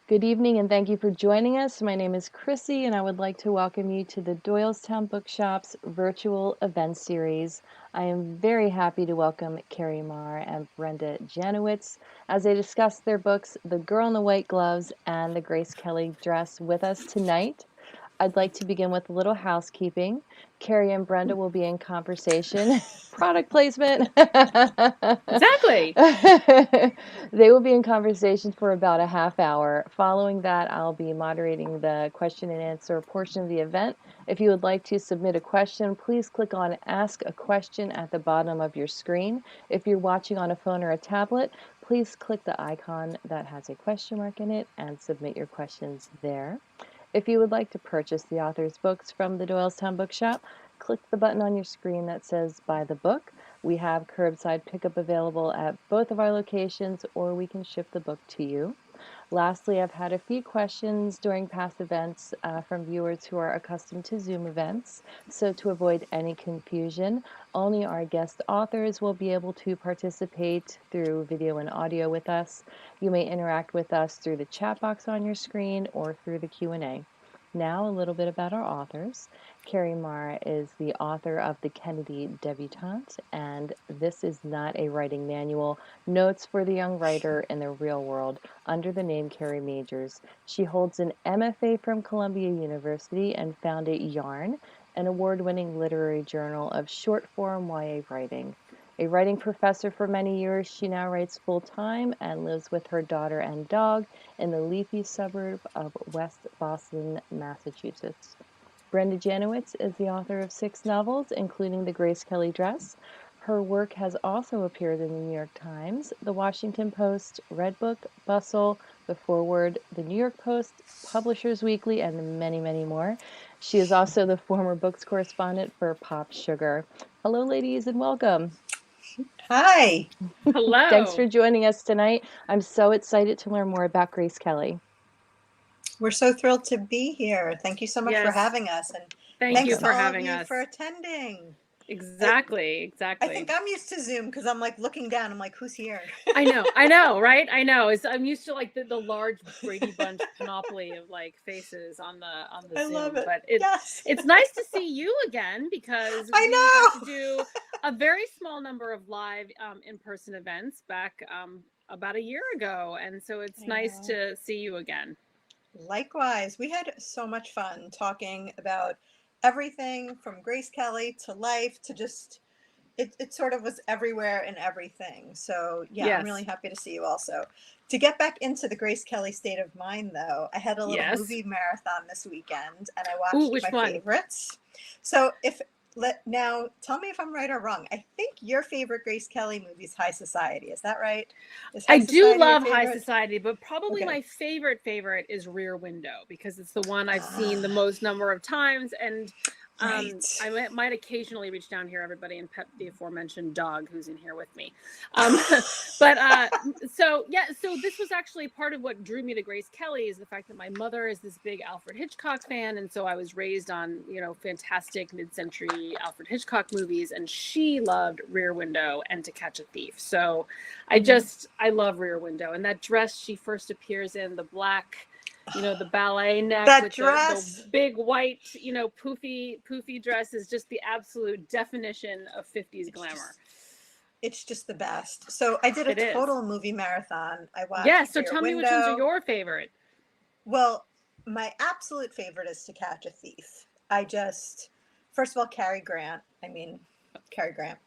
Good evening and thank you for joining us. My name is Chrissy and I would like to welcome you to the Doylestown Bookshop's virtual event series. I am very happy to welcome Kerri, Maher, and Brenda Janowitz as they discuss their books, The Girl in the White Gloves and The Grace Kelly Dress with us tonight. I'd like to begin with a little housekeeping. Kerri and Brenda will be in conversation. Product placement. Exactly. They will be in conversation for about a half hour. Following that, I'll be moderating the question and answer portion of the event. If you would like to submit a question, please click on Ask a Question at the bottom of your screen. If you're watching on a phone or a tablet, please click the icon that has a question mark in it and submit your questions there. If you would like to purchase the author's books from the Doylestown Bookshop, click the button on your screen that says Buy the Book. We have curbside pickup available at both of our locations, or we can ship the book to you. Lastly, I've had a few questions during past events from viewers who are accustomed to Zoom events. So to avoid any confusion, only our guest authors will be able to participate through video and audio with us. You may interact with us through the chat box on your screen or through the Q&A. Now, a little bit about our authors. Kerri Maher is the author of The Kennedy Debutante, and this is not a writing manual, Notes for the Young Writer in the Real World, under the name Kerri Majors. She holds an MFA from Columbia University and founded Yarn, an award-winning literary journal of short-form YA writing. A writing professor for many years, she now writes full-time and lives with her daughter and dog in the leafy suburb of West Boston, Massachusetts. Brenda Janowitz is the author of 6 novels, including The Grace Kelly Dress. Her work has also appeared in the New York Times, The Washington Post, Redbook, Bustle, The Forward, The New York Post, Publishers Weekly, and many, many more. She is also the former books correspondent for Pop Sugar. Hello, ladies, and welcome. Hi. Thanks Hello. for joining us tonight. I'm so excited to learn more about Grace Kelly. We're so thrilled to be here. Thank you so much for Yes. having us. And Thank you thanks to Welcome. for all of having you us. for attending. Exactly. I think Exactly. I'm used to Zoom because I'm like looking down. I'm like, who's here? I know, right? I know. I'm used to like the large Brady Bunch panoply of like faces on the I love Zoom, it. but Yes. it's nice to see you again because I we got to know. do a very small number of live in-person events back about a year ago, and so it's I nice know. to see you again. Likewise, we had so much fun talking about everything from Grace Kelly to life to just it sort of was everywhere and everything. So yeah, I'm really Yes. happy to see you also. To get back into the Grace Kelly state of mind though, I had a little Yes. movie marathon this weekend and I Ooh, watched which my one? favorites. So if let now tell me if I'm right or wrong. I think your favorite Grace Kelly movie is High Society. Is that right? Is I High do Society your love High favorite? Society, but probably Okay. my favorite is Rear Window because it's the one I've seen the Ah, most number of times, and right. I might occasionally reach down here, everybody, and pet the aforementioned dog who's in here with me. Um, but so yeah, so this was actually part of what drew me to Grace Kelly is the fact that my mother is this big Alfred Hitchcock fan, and so I was raised on fantastic mid-century Alfred Hitchcock movies, and she loved Rear Window and To Catch a Thief. So Mhm. I love Rear Window, and that dress she first appears in, the black, the ballet neck That with the dress. big white, poofy dress is just the absolute definition of 50s It's glamour. just it's just the best. So I did a It is. total movie marathon. I Yeah, watched so Rear tell me which ones are Window. your favorite. Well, my absolute favorite is To Catch a Thief. First of all, Cary Grant. I mean, Cary Grant.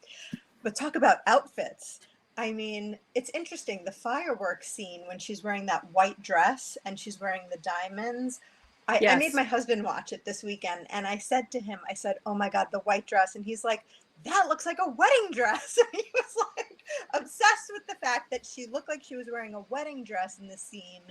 But talk about outfits. I mean, it's interesting. The fireworks scene when she's wearing that white dress and she's wearing the diamonds. I made Yes. my husband watch it this weekend and I said to him, I said, oh my God, the white dress. And he's like, that looks like a wedding dress. And he was like obsessed with the fact that she looked like she was wearing a wedding dress in the scene.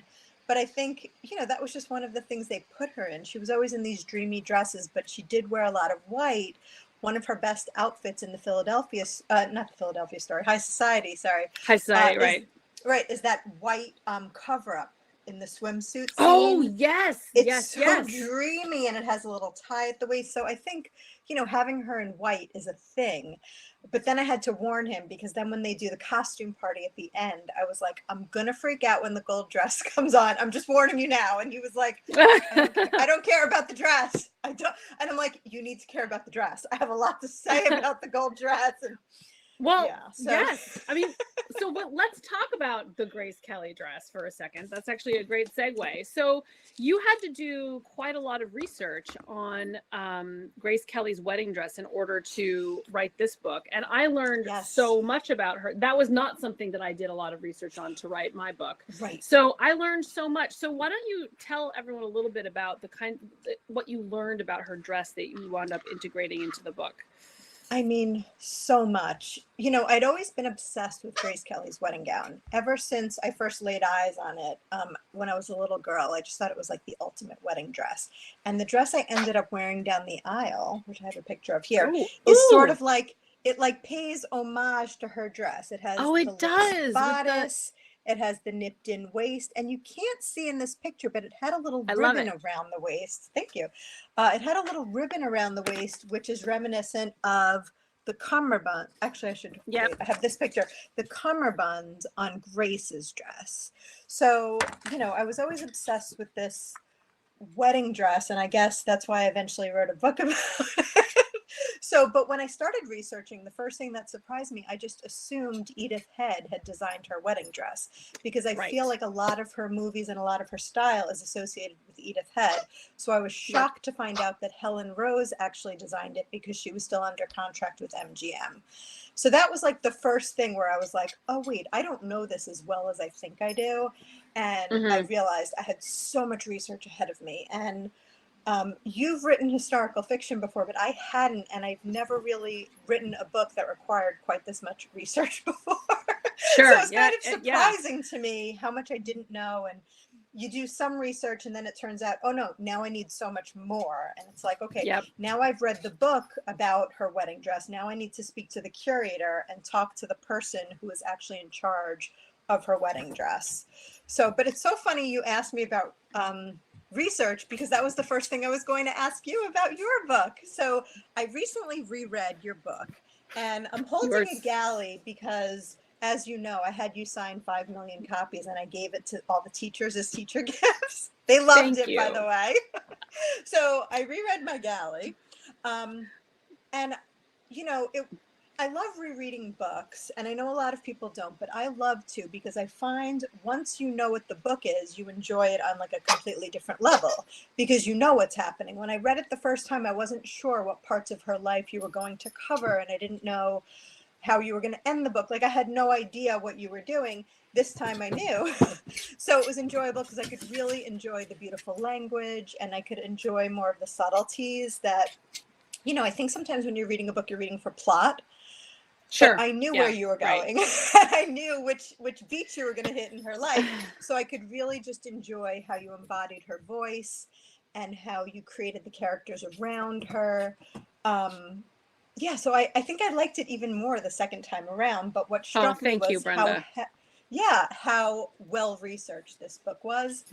But I think, that was just one of the things they put her in. She was always in these dreamy dresses, but she did wear a lot of white. One of her best outfits in the not the Philadelphia story, High Society, sorry, High Society, is right? right is that white cover up. in the swimsuit scene. Oh, yes. It's yes, so yes. dreamy, and it has a little tie at the waist. So I think, you know, having her in white is a thing. But then I had to warn him, because then when they do the costume party at the end, I was like, I'm gonna freak out when the gold dress comes on. I'm just warning you now. And he was like, I don't care about the dress. I don't. And I'm like, you need to care about the dress. I have a lot to say about the gold dress. And Well, yeah, so. yes. I mean, so but let's talk about the Grace Kelly dress for a second. That's actually a great segue. So you had to do quite a lot of research on Grace Kelly's wedding dress in order to write this book. And I learned Yes. so much about her. That was not something that I did a lot of research on to write my book. Right. So I learned so much. So why don't you tell everyone a little bit about what you learned about her dress that you wound up integrating into the book? I mean, so much. You know, I'd always been obsessed with Grace Kelly's wedding gown ever since I first laid eyes on it when I was a little girl. I just thought it was like the ultimate wedding dress. And the dress I ended up wearing down the aisle, which I have a picture of here, is sort of like, it like pays homage to her dress. It has the does bodice. It has the nipped in waist, and you can't see in this picture, but it had a little ribbon around the waist. Thank you. It had a little ribbon around the waist, which is reminiscent of the cummerbund. Actually, I have this picture, the cummerbund on Grace's dress. So, you know, I was always obsessed with this wedding dress, and I guess that's why I eventually wrote a book about it. So, but when I started researching, the first thing that surprised me, I just assumed Edith Head had designed her wedding dress, because I feel like a lot of her movies and a lot of her style is associated with Edith Head. So I was shocked to find out that Helen Rose actually designed it, because she was still under contract with MGM. So that was like the first thing where I was like, oh, wait, I don't know this as well as I think I do. And I realized I had so much research ahead of me. And you've written historical fiction before, but I hadn't, and I've never really written a book that required quite this much research before. Sure. So it's kind of surprising to me how much I didn't know. And you do some research, and then it turns out, oh no, now I need so much more. And it's like, okay, now I've read the book about her wedding dress. Now I need to speak to the curator and talk to the person who is actually in charge of her wedding dress. So, but it's so funny you asked me about research, because that was the first thing I was going to ask you about your book. So I recently reread your book, and I'm holding a galley because, as you know, I had you sign 5 million copies, and I gave it to all the teachers as teacher gifts. They loved it, by the way. So I reread my galley. And, you know, I love rereading books, and I know a lot of people don't, but I love to, because I find once you know what the book is, you enjoy it on like a completely different level, because you know what's happening. When I read it the first time, I wasn't sure what parts of her life you were going to cover, and I didn't know how you were going to end the book. Like, I had no idea what you were doing. This time I knew. So it was enjoyable, because I could really enjoy the beautiful language, and I could enjoy more of the subtleties that, you know, I think sometimes when you're reading a book, you're reading for plot. Sure. But I knew where you were going. I knew which beats you were going to hit in her life. So I could really just enjoy how you embodied her voice and how you created the characters around her. Yeah, so I think I liked it even more the second time around. But what struck me was how well researched this book was,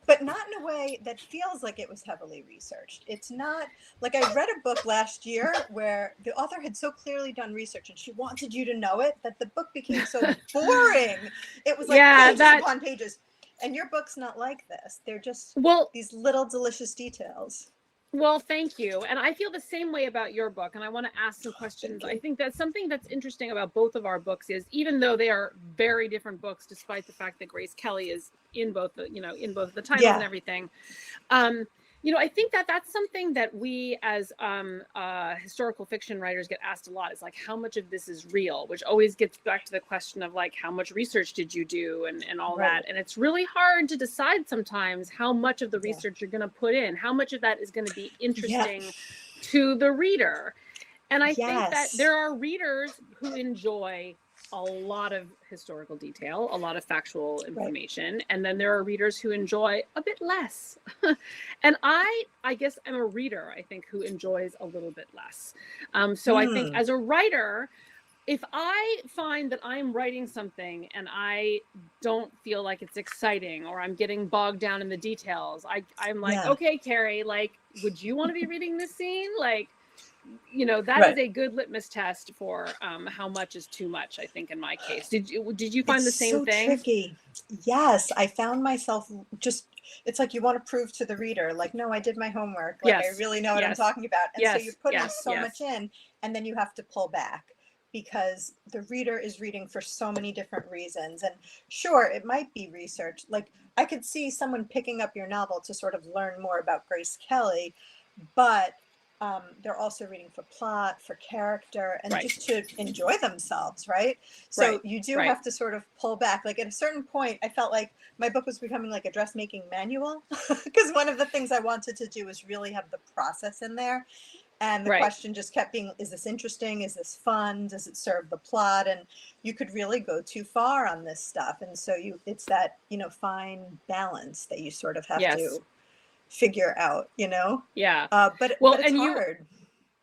but not in a way that feels like it was heavily researched. It's not like, I read a book last year where the author had so clearly done research and she wanted you to know it that the book became so boring. It was like pages upon pages. And your book's not like this. They're just these little delicious details. Well, thank you. And I feel the same way about your book. And I want to ask some questions. I think that's something that's interesting about both of our books is, even though they are very different books, despite the fact that Grace Kelly is in both the, you know, in both the titles and everything. You know, I think that that's something that we as historical fiction writers get asked a lot, is like, how much of this is real, which always gets back to the question of like, how much research did you do and all that. And it's really hard to decide sometimes how much of the research you're going to put in, how much of that is going to be interesting to the reader. And I think that there are readers who enjoy a lot of historical detail, a lot of factual information. And then there are readers who enjoy a bit less. And I guess I'm a reader, I think, who enjoys a little bit less. So I think as a writer, if I find that I'm writing something and I don't feel like it's exciting, or I'm getting bogged down in the details, I'm like, Yeah. okay, Kerri, like, would you want to be reading this scene? Like, you know, that is Right. a good litmus test for how much is too much, I think, in my case. Did you find It's the same so thing? tricky. Yes, I found myself just, it's like you want to prove to the reader, like, no, I did my homework. Like, I Yes. really know what I'm Yes. talking about. And so you're Yes. putting Yes. so Yes. much in, and then you have to pull back because the reader is reading for so many different reasons. And sure, it might be research. Like, I could see someone picking up your novel to sort of learn more about Grace Kelly, but they're also reading for plot, for character, and Right. just to enjoy themselves, right? So Right. you do Right. have to sort of pull back. Like at a certain point, I felt like my book was becoming like a dressmaking manual because one of the things I wanted to do was really have the process in there. And the Right. question just kept being, is this interesting? Is this fun? Does it serve the plot? And you could really go too far on this stuff. And so it's that, fine balance that you sort of have Yes. to figure out, Yeah. but Well, it's and hard.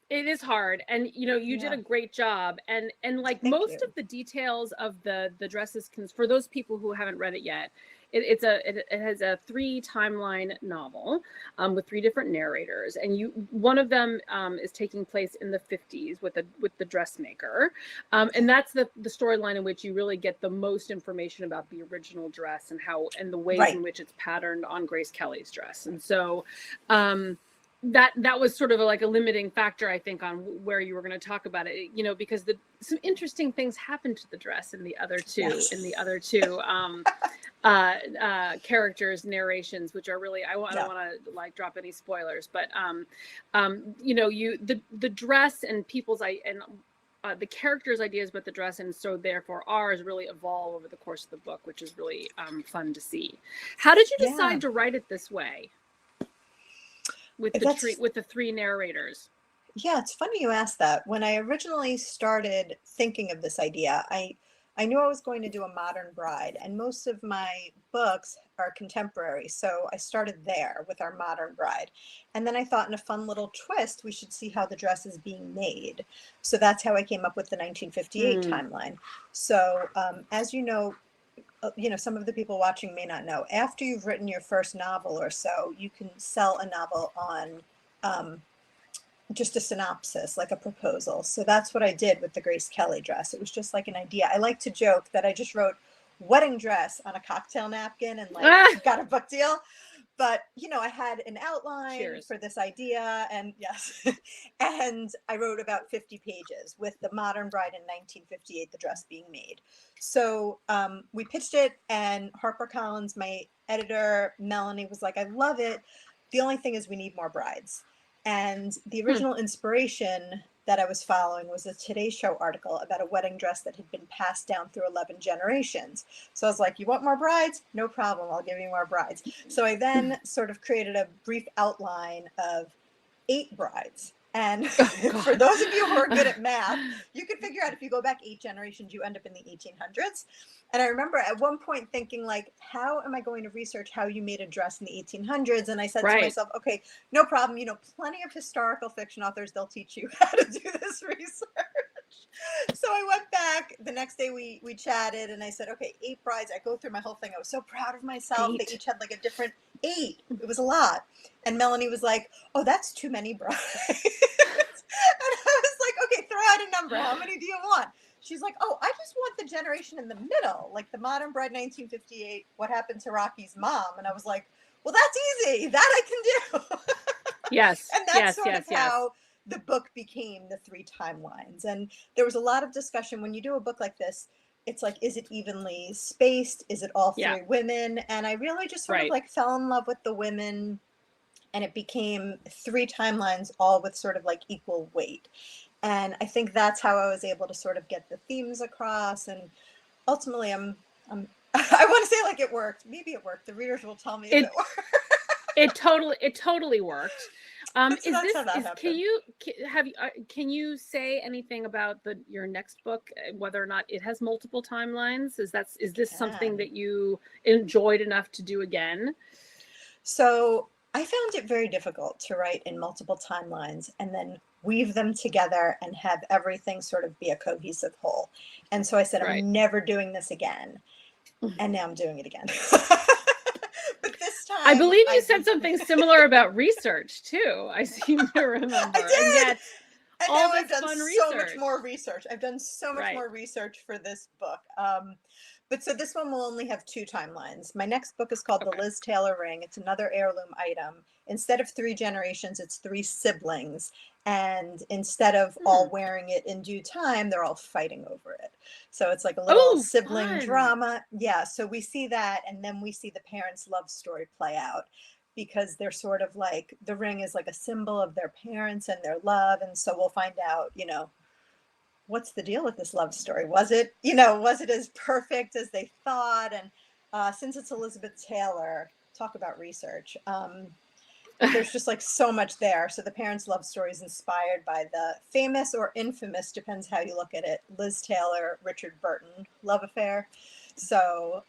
it is hard, and you did Yeah. a great job, and like Thank most you. of the details of the dresses for those people who haven't read it yet, it has a 3 timeline novel with 3 different narrators, and one of them is taking place in the 50s with the dressmaker, and that's the storyline in which you really get the most information about the original dress and the ways Right. in which it's patterned on Grace Kelly's dress. And so that was sort of like a limiting factor, I think, on where you were going to talk about it, because some interesting things happened to the dress in the other two, Yes. characters' narrations, which are really, I don't want to like drop any spoilers, but the dress and the characters' ideas about the dress, and so therefore ours, really evolve over the course of the book, which is really fun to see. How did you decide to write it this way? With the 3 narrators. Yeah, it's funny you asked that. When I originally started thinking of this idea, I knew I was going to do a modern bride, and most of my books are contemporary. So I started there with our modern bride. And then I thought, in a fun little twist, we should see how the dress is being made. So that's how I came up with the 1958 timeline. So as some of the people watching may not know, after you've written your first novel or so, you can sell a novel on just a synopsis, like a proposal. So that's what I did with the Grace Kelly dress. It was just like an idea. I like to joke that I just wrote wedding dress on a cocktail napkin and got a book deal. But, I had an outline for this idea, and yes, and I wrote about 50 pages with the modern bride in 1958, the dress being made. So we pitched it, and HarperCollins, my editor, Melanie, was like, I love it. The only thing is we need more brides. And the original inspiration that I was following was a Today Show article about a wedding dress that had been passed down through 11 generations. So I was like, you want more brides? No problem. I'll give you more brides. So I then sort of created a brief outline of 8 brides. And for those of you who are good at math, you can figure out if you go back 8 generations, you end up in the 1800s. And I remember at one point thinking, like, how am I going to research how you made a dress in the 1800s? And I said to myself, okay, no problem. Plenty of historical fiction authors, they'll teach you how to do this research. So I went back the next day, we chatted, and I said, okay, 8 brides. I go through my whole thing. I was so proud of myself. 8. They each had like a different 8. It was a lot. And Melanie was like, oh, that's too many brides. And I was like, okay, throw out a number. How many do you want? She's like, oh, I just want the generation in the middle, like the modern bride 1958, what happened to Rocky's mom. And I was like, well, that's easy. That I can do. Yes. And that's sort of how the book became the 3 timelines. And there was a lot of discussion when you do a book like this. It's like, is it evenly spaced? Is it all 3 women? And I really just sort of like fell in love with the women, and it became 3 timelines, all with sort of like equal weight. And I think that's how I was able to sort of get the themes across. And ultimately, I want to say like it worked. Maybe it worked. The readers will tell me if it worked. It totally worked. Can you say anything about your next book, whether or not it has multiple timelines? Is this something that you enjoyed enough to do again? So I found it very difficult to write in multiple timelines and then weave them together and have everything sort of be a cohesive whole. And so I said, Right. I'm never doing this again. And now I'm doing it again. But this time I believe you said something similar about research too. I seem to remember. I did. And yet And all now this I've done fun so much research. more research. I've done so much Right. more research for this book. But so this one will only have 2 timelines. My next book is called The Liz Taylor Ring. It's another heirloom item. Instead of 3 generations, it's 3 siblings. And instead of all wearing it in due time, they're all fighting over it. So it's like a little sibling drama. Yeah. So we see that, and then we see the parents' love story play out, because they're sort of like, the ring is like a symbol of their parents and their love. And so we'll find out, you know, what's the deal with this love story? Was it, you know, was it as perfect as they thought? And since it's Elizabeth Taylor, talk about research. There's just like so much there. So the parents' love story is inspired by the famous or infamous, depends how you look at it, Liz Taylor, Richard Burton love affair. So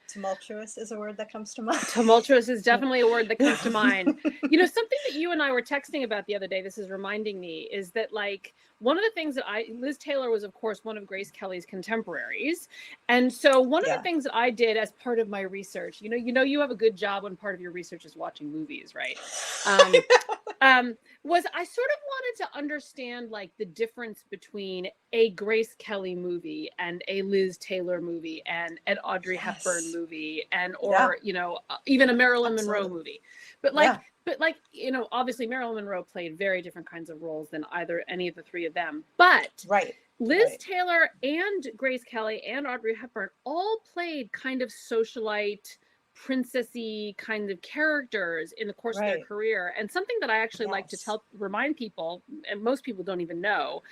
tumultuous is a word that comes to mind. Tumultuous is definitely a word that comes to mind. You know, something that you and I were texting about the other day, this is reminding me, is that like one of the things that Liz Taylor was, of course, one of Grace Kelly's contemporaries. And so one of the things that I did as part of my research, you know, you have a good job when part of your research is watching movies, right? Was I sort of wanted to understand like the difference between a Grace Kelly movie and a Liz Taylor movie and an Audrey Hepburn movie or you know, even a Marilyn Monroe movie. But like, you know, obviously Marilyn Monroe played very different kinds of roles than any of the 3 of them. But Liz Taylor and Grace Kelly and Audrey Hepburn all played kind of socialite, princessy kind of characters in the course of their career. And something that I actually like to remind people, and most people don't even know,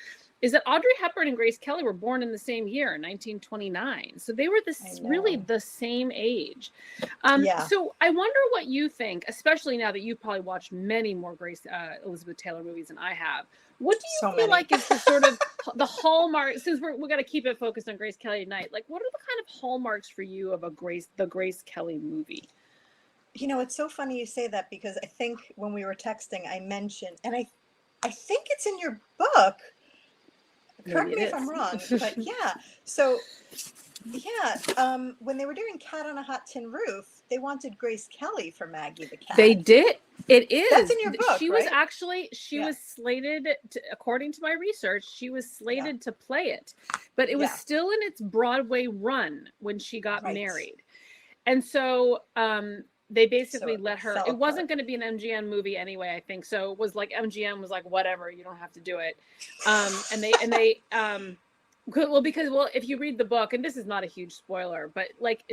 is that Audrey Hepburn and Grace Kelly were born in the same year, 1929. So they were really the same age. So I wonder what you think, especially now that you've probably watched many more Elizabeth Taylor movies than I have. What do you feel like is the sort of the hallmark, since we're going to keep it focused on Grace Kelly tonight, like what are the kind of hallmarks for you of the Grace Kelly movie? You know, it's so funny you say that, because I think when we were texting, I mentioned, and I think it's in your book. Correct me if I'm wrong, but yeah. So when they were doing Cat on a Hot Tin Roof, they wanted Grace Kelly for Maggie the cat. They did. It is. That's in your book, She right? was actually, was slated, according to my research, she was slated to play it. But it was still in its Broadway run when she got married. And so they basically let her, it wasn't going to be an MGM movie anyway, I think. So it was like, MGM was like, whatever, you don't have to do it. Well, if you read the book, and this is not a huge spoiler, but like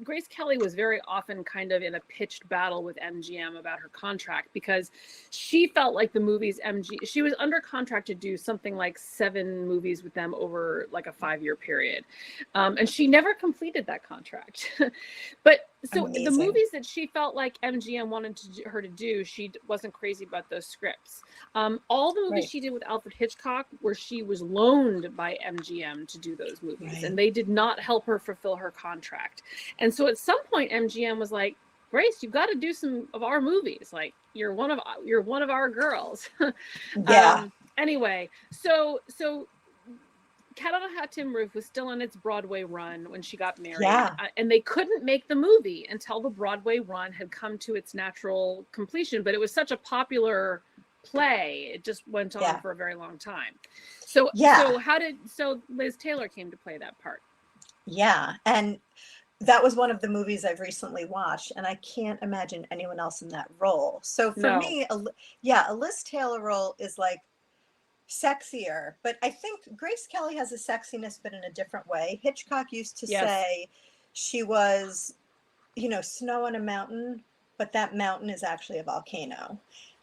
Grace Kelly was very often kind of in a pitched battle with MGM about her contract, because she felt like the movies she was under contract to do something like 7 movies with them over like a 5-year period. And she never completed that contract. But so the movies that she felt like MGM wanted her to do, she wasn't crazy about those scripts. All the movies she did with Alfred Hitchcock, where she was loaned by MGM to do those movies, and they did not help her fulfill her contract. And so at some point, MGM was like, Grace, you've got to do some of our movies. Like you're one of our girls. Anyway, so Cat on a Hot Tin Roof was still in its Broadway run when she got married. And they couldn't make the movie until the Broadway run had come to its natural completion. But it was such a popular play, it just went on for a very long time. So Liz Taylor came to play that part. And that was one of the movies I've recently watched, and I can't imagine anyone else in that role. So for me, a Liz Taylor role is like sexier, but I think Grace Kelly has a sexiness, but in a different way. Hitchcock used to say she was, you know, snow on a mountain, but that mountain is actually a volcano.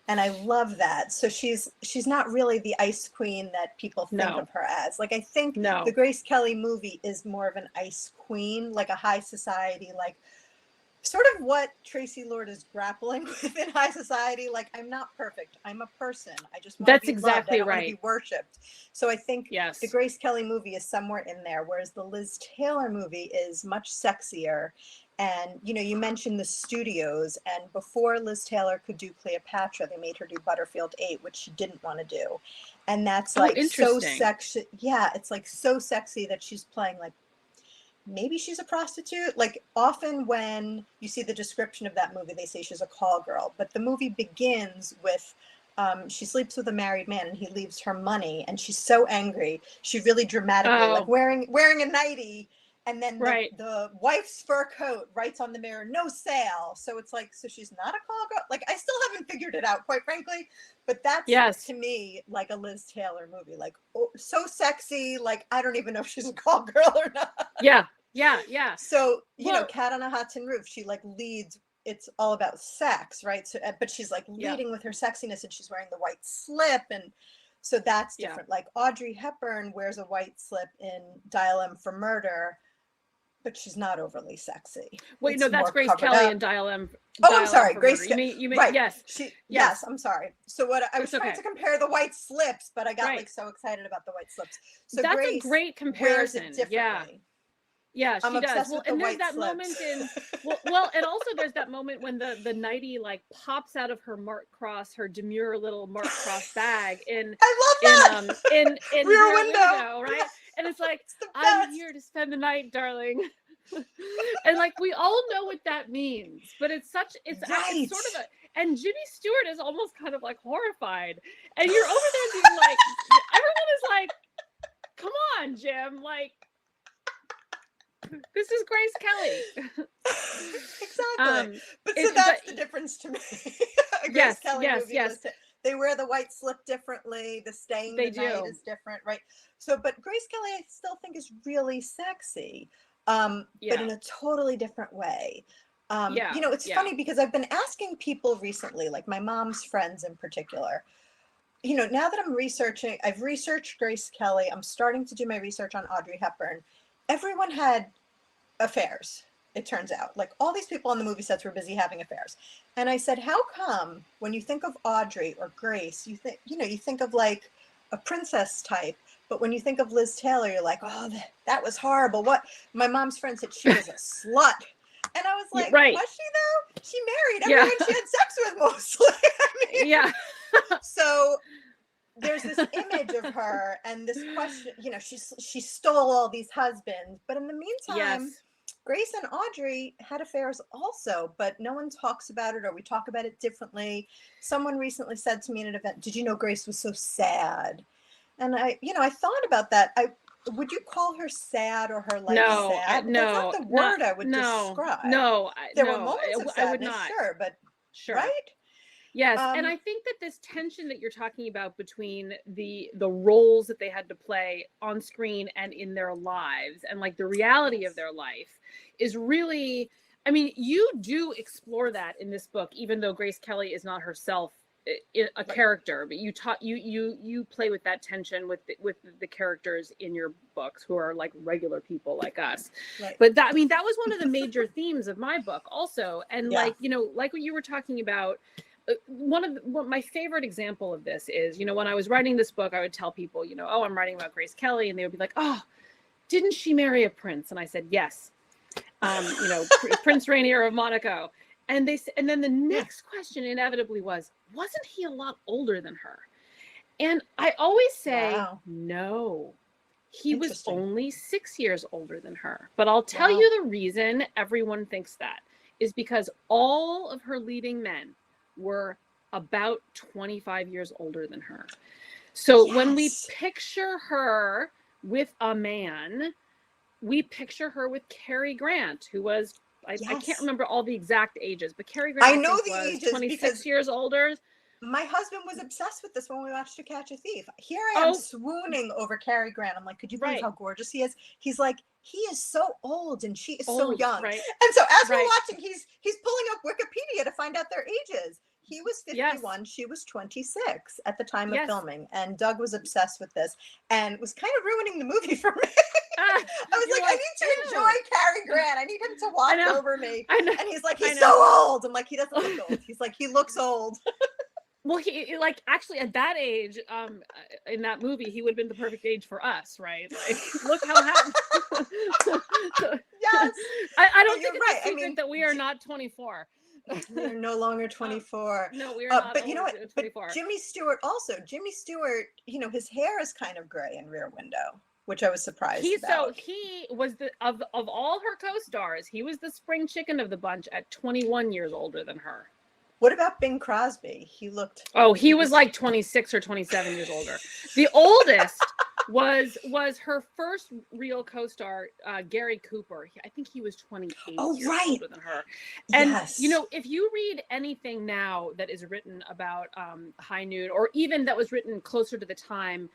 And I love that. So she's not really the ice queen that people think of her as. Like, I think the Grace Kelly movie is more of an ice queen, like a high society, like sort of what Tracy Lord is grappling with in high society. Like, I'm not perfect. I'm a person. I just want to be loved. I don't want to be worshipped. So I think the Grace Kelly movie is somewhere in there, whereas the Liz Taylor movie is much sexier. And, you know, you mentioned the studios, and before Liz Taylor could do Cleopatra, they made her do Butterfield 8, which she didn't want to do. And that's Oh, like so interesting. sexy. Yeah, it's like so sexy that she's playing like maybe she's a prostitute. Like often when you see the description of that movie, they say she's a call girl, but the movie begins with she sleeps with a married man and he leaves her money and she's so angry. She really dramatically like Oh, wearing a nightie, and then right. the wife's fur coat writes on the mirror, no sale. So it's like, so she's not a call girl. Like I still haven't figured it out, quite frankly, but that's Yes. to me like a Liz Taylor movie. Like oh, so sexy. Like I don't even know if she's a call girl or not. Yeah. Yeah. Yeah. So, you know, Well, Cat on a Hot Tin Roof, she like leads, it's all about sex, right? So, but she's like yeah. leading with her sexiness and she's wearing the white slip. And so that's Yeah. different. Like Audrey Hepburn wears a white slip in Dial M for Murder, but she's not overly sexy. Wait, It's no, that's more Grace covered Kelly up. and Dial M. Oh, Dial I'm M sorry, for Grace. Murder. You mean, Right. yes. Yes, Yes. I'm sorry. So what I was It's trying okay. to compare the white slips, but I got Right. like so excited about the white slips. So That's a Grace great wears comparison. it differently. Yeah, I'm she does. obsessed Well, with the and there's white that slips. moment in well, and also there's that moment when the nightie like pops out of her Mark Cross, her demure little Mark Cross bag in I love that. in Rear Window. right? And it's like, It's the I'm best. here to spend the night, darling. And like we all know what that means, but it's sort of a, and Jimmy Stewart is almost kind of like horrified, and you're over there being like, everyone is like, come on, Jim, like this is Grace Kelly. Exactly. But so that's the difference to me. Grace Kelly movie they wear the white slip differently. The staying the night is different, right? So, but Grace Kelly, I still think is really sexy, but in a totally different way. You know, it's funny because I've been asking people recently, like my mom's friends in particular, you know, now that I'm researching, I've researched Grace Kelly. I'm starting to do my research on Audrey Hepburn. Everyone had affairs, it turns out. Like all these people on the movie sets were busy having affairs. And I said, how come when you think of Audrey or Grace, you think of like a princess type, but when you think of Liz Taylor, you're like, oh, that was horrible. What? My mom's friend said she was a slut. And I was like, was she though? She married everyone she had sex with mostly. I mean, so there's this image of her and this question, you know, she stole all these husbands, but in the meantime, Grace and Audrey had affairs also, but no one talks about it, or we talk about it differently. Someone recently said to me in an event, did you know Grace was so sad? And I thought about that. Would you call her sad or her life sad? No, that's not the word I would describe. There were moments of sadness, I would not. sure, but right? Yes, and I think that this tension that you're talking about between the roles that they had to play on screen and in their lives, and like the reality of their life, is really, I mean, you do explore that in this book, even though Grace Kelly is not herself a character, but you play with that tension with the characters in your books who are like regular people like us. But that, I mean, that was one of the major themes of my book also, and like, you know, like what you were talking about. My favorite example of this is, you know, when I was writing this book, I would tell people, you know, oh, I'm writing about Grace Kelly, and they would be like, oh, didn't she marry a prince? And I said, yes, you know, Prince Rainier of Monaco. And then the next question inevitably was, wasn't he a lot older than her? And I always say, no, he was only 6 years older than her. But I'll tell you the reason everyone thinks that is because all of her leading men were about 25 years older than her. So when we picture her with a man, we picture her with Cary Grant, who was, I can't remember all the exact ages, but Cary Grant, I know the ages 26 years older. My husband was obsessed with this when we watched To Catch a Thief. Here I am swooning over Cary Grant. I'm like, could you believe how gorgeous he is? He's like, he is so old and she is so young. Right. And so as we're watching, he's pulling up Wikipedia to find out their ages. He was 51, she was 26 at the time of filming. And Doug was obsessed with this and was kind of ruining the movie for me. I was like, I need to enjoy Cary Grant. I need him to watch over me. And he's like, he's so old. I'm like, he doesn't look old. He's like, he looks old. Well, he like actually at that age, in that movie, he would have been the perfect age for us, right? Like, look how happy. Yes, I don't think it's a secret that we are not 24. We're no longer 24. No, we are not. But you know what? But 24. Jimmy Stewart also. Jimmy Stewart, his hair is kind of gray in Rear Window, which I was surprised about. He was of all her co-stars, he was the spring chicken of the bunch at 21 years older than her. What about Bing Crosby? He was like 26 or 27 years older. The oldest was her first real co-star, Gary Cooper. I think he was 28 years older than her. And yes. If you read anything now that is written about High Noon, or even that was written closer to the time,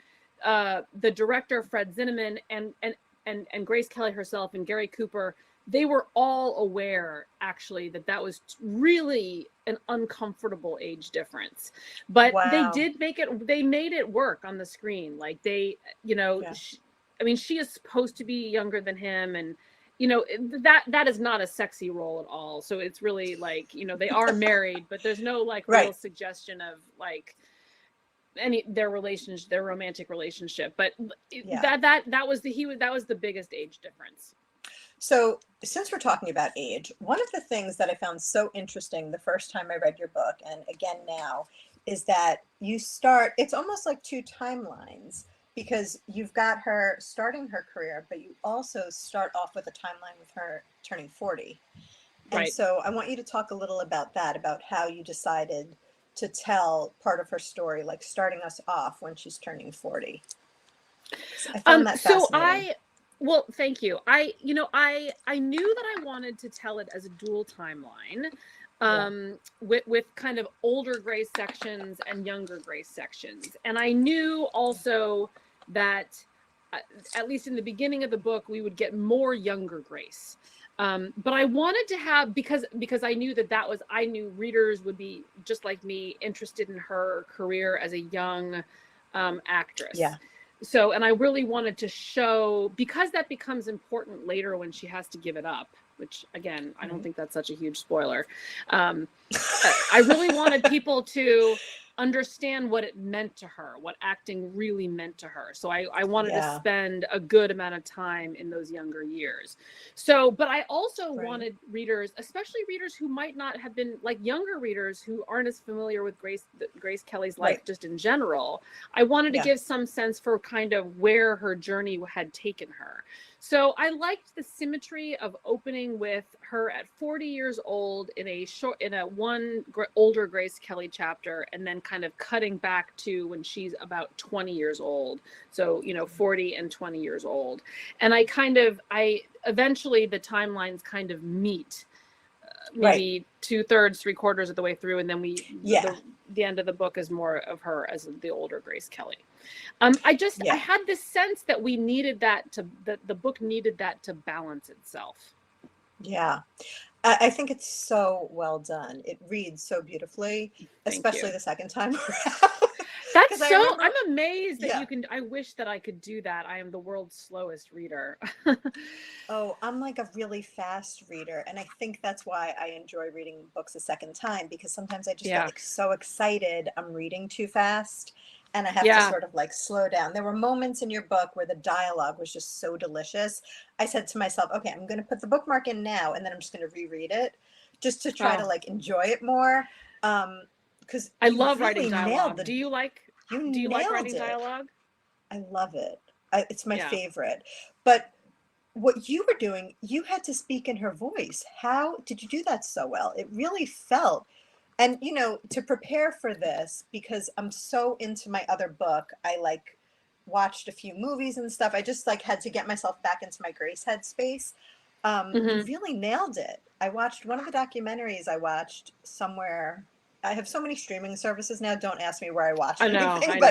the director Fred Zinnemann and Grace Kelly herself and Gary Cooper, they were all aware actually that was really an uncomfortable age difference, but they did they made it work on the screen. Like she is supposed to be younger than him, and that is not a sexy role at all. So it's really like, they are married, but there's no like real suggestion of like their romantic relationship. But that was the biggest age difference. So since we're talking about age, one of the things that I found so interesting the first time I read your book, and again now, is that it's almost like two timelines, because you've got her starting her career, but you also start off with a timeline with her turning 40. And so I want you to talk a little about that, about how you decided to tell part of her story, like starting us off when she's turning 40. I found that fascinating. Well, thank you. I knew that I wanted to tell it as a dual timeline, with kind of older Grace sections and younger Grace sections. And I knew also that, at least in the beginning of the book, we would get more younger Grace. But I wanted to have, because I knew I knew readers would be just like me, interested in her career as a young actress. Yeah. So, and I really wanted to show, because that becomes important later when she has to give it up, which again, I don't think that's such a huge spoiler. I really wanted people to understand what it meant to her, what acting really meant to her. So I wanted to spend a good amount of time in those younger years. So, but I also wanted readers, especially readers who might not have been, like younger readers who aren't as familiar with Grace Kelly's life just in general. I wanted to give some sense for kind of where her journey had taken her. So I liked the symmetry of opening with her at 40 years old in a older Grace Kelly chapter, and then kind of cutting back to when she's about 20 years old. So, 40 and 20 years old. And eventually the timelines kind of meet, maybe 2/3, 3/4 of the way through. And then the end of the book is more of her as the older Grace Kelly. I had this sense that we needed that the book needed that to balance itself. Yeah. I think it's so well done. It reads so beautifully, especially the second time around. I'm amazed that you can. I wish that I could do that. I am the world's slowest reader. Oh, I'm like a really fast reader. And I think that's why I enjoy reading books a second time, because sometimes I just get like so excited I'm reading too fast. And I have to sort of like slow down. There were moments in your book where the dialogue was just so delicious. I said to myself, okay, I'm going to put the bookmark in now, and then I'm just going to reread it just to try to like enjoy it more. Because I love writing dialogue. Do you like writing dialogue? I love it. It's my favorite. But what you were doing, you had to speak in her voice. How did you do that so well? It really felt. And, to prepare for this, because I'm so into my other book, I watched a few movies and stuff. I just had to get myself back into my Grace headspace. You really nailed it. I watched one of the documentaries I watched somewhere. I have so many streaming services now. Don't ask me where I watched anything.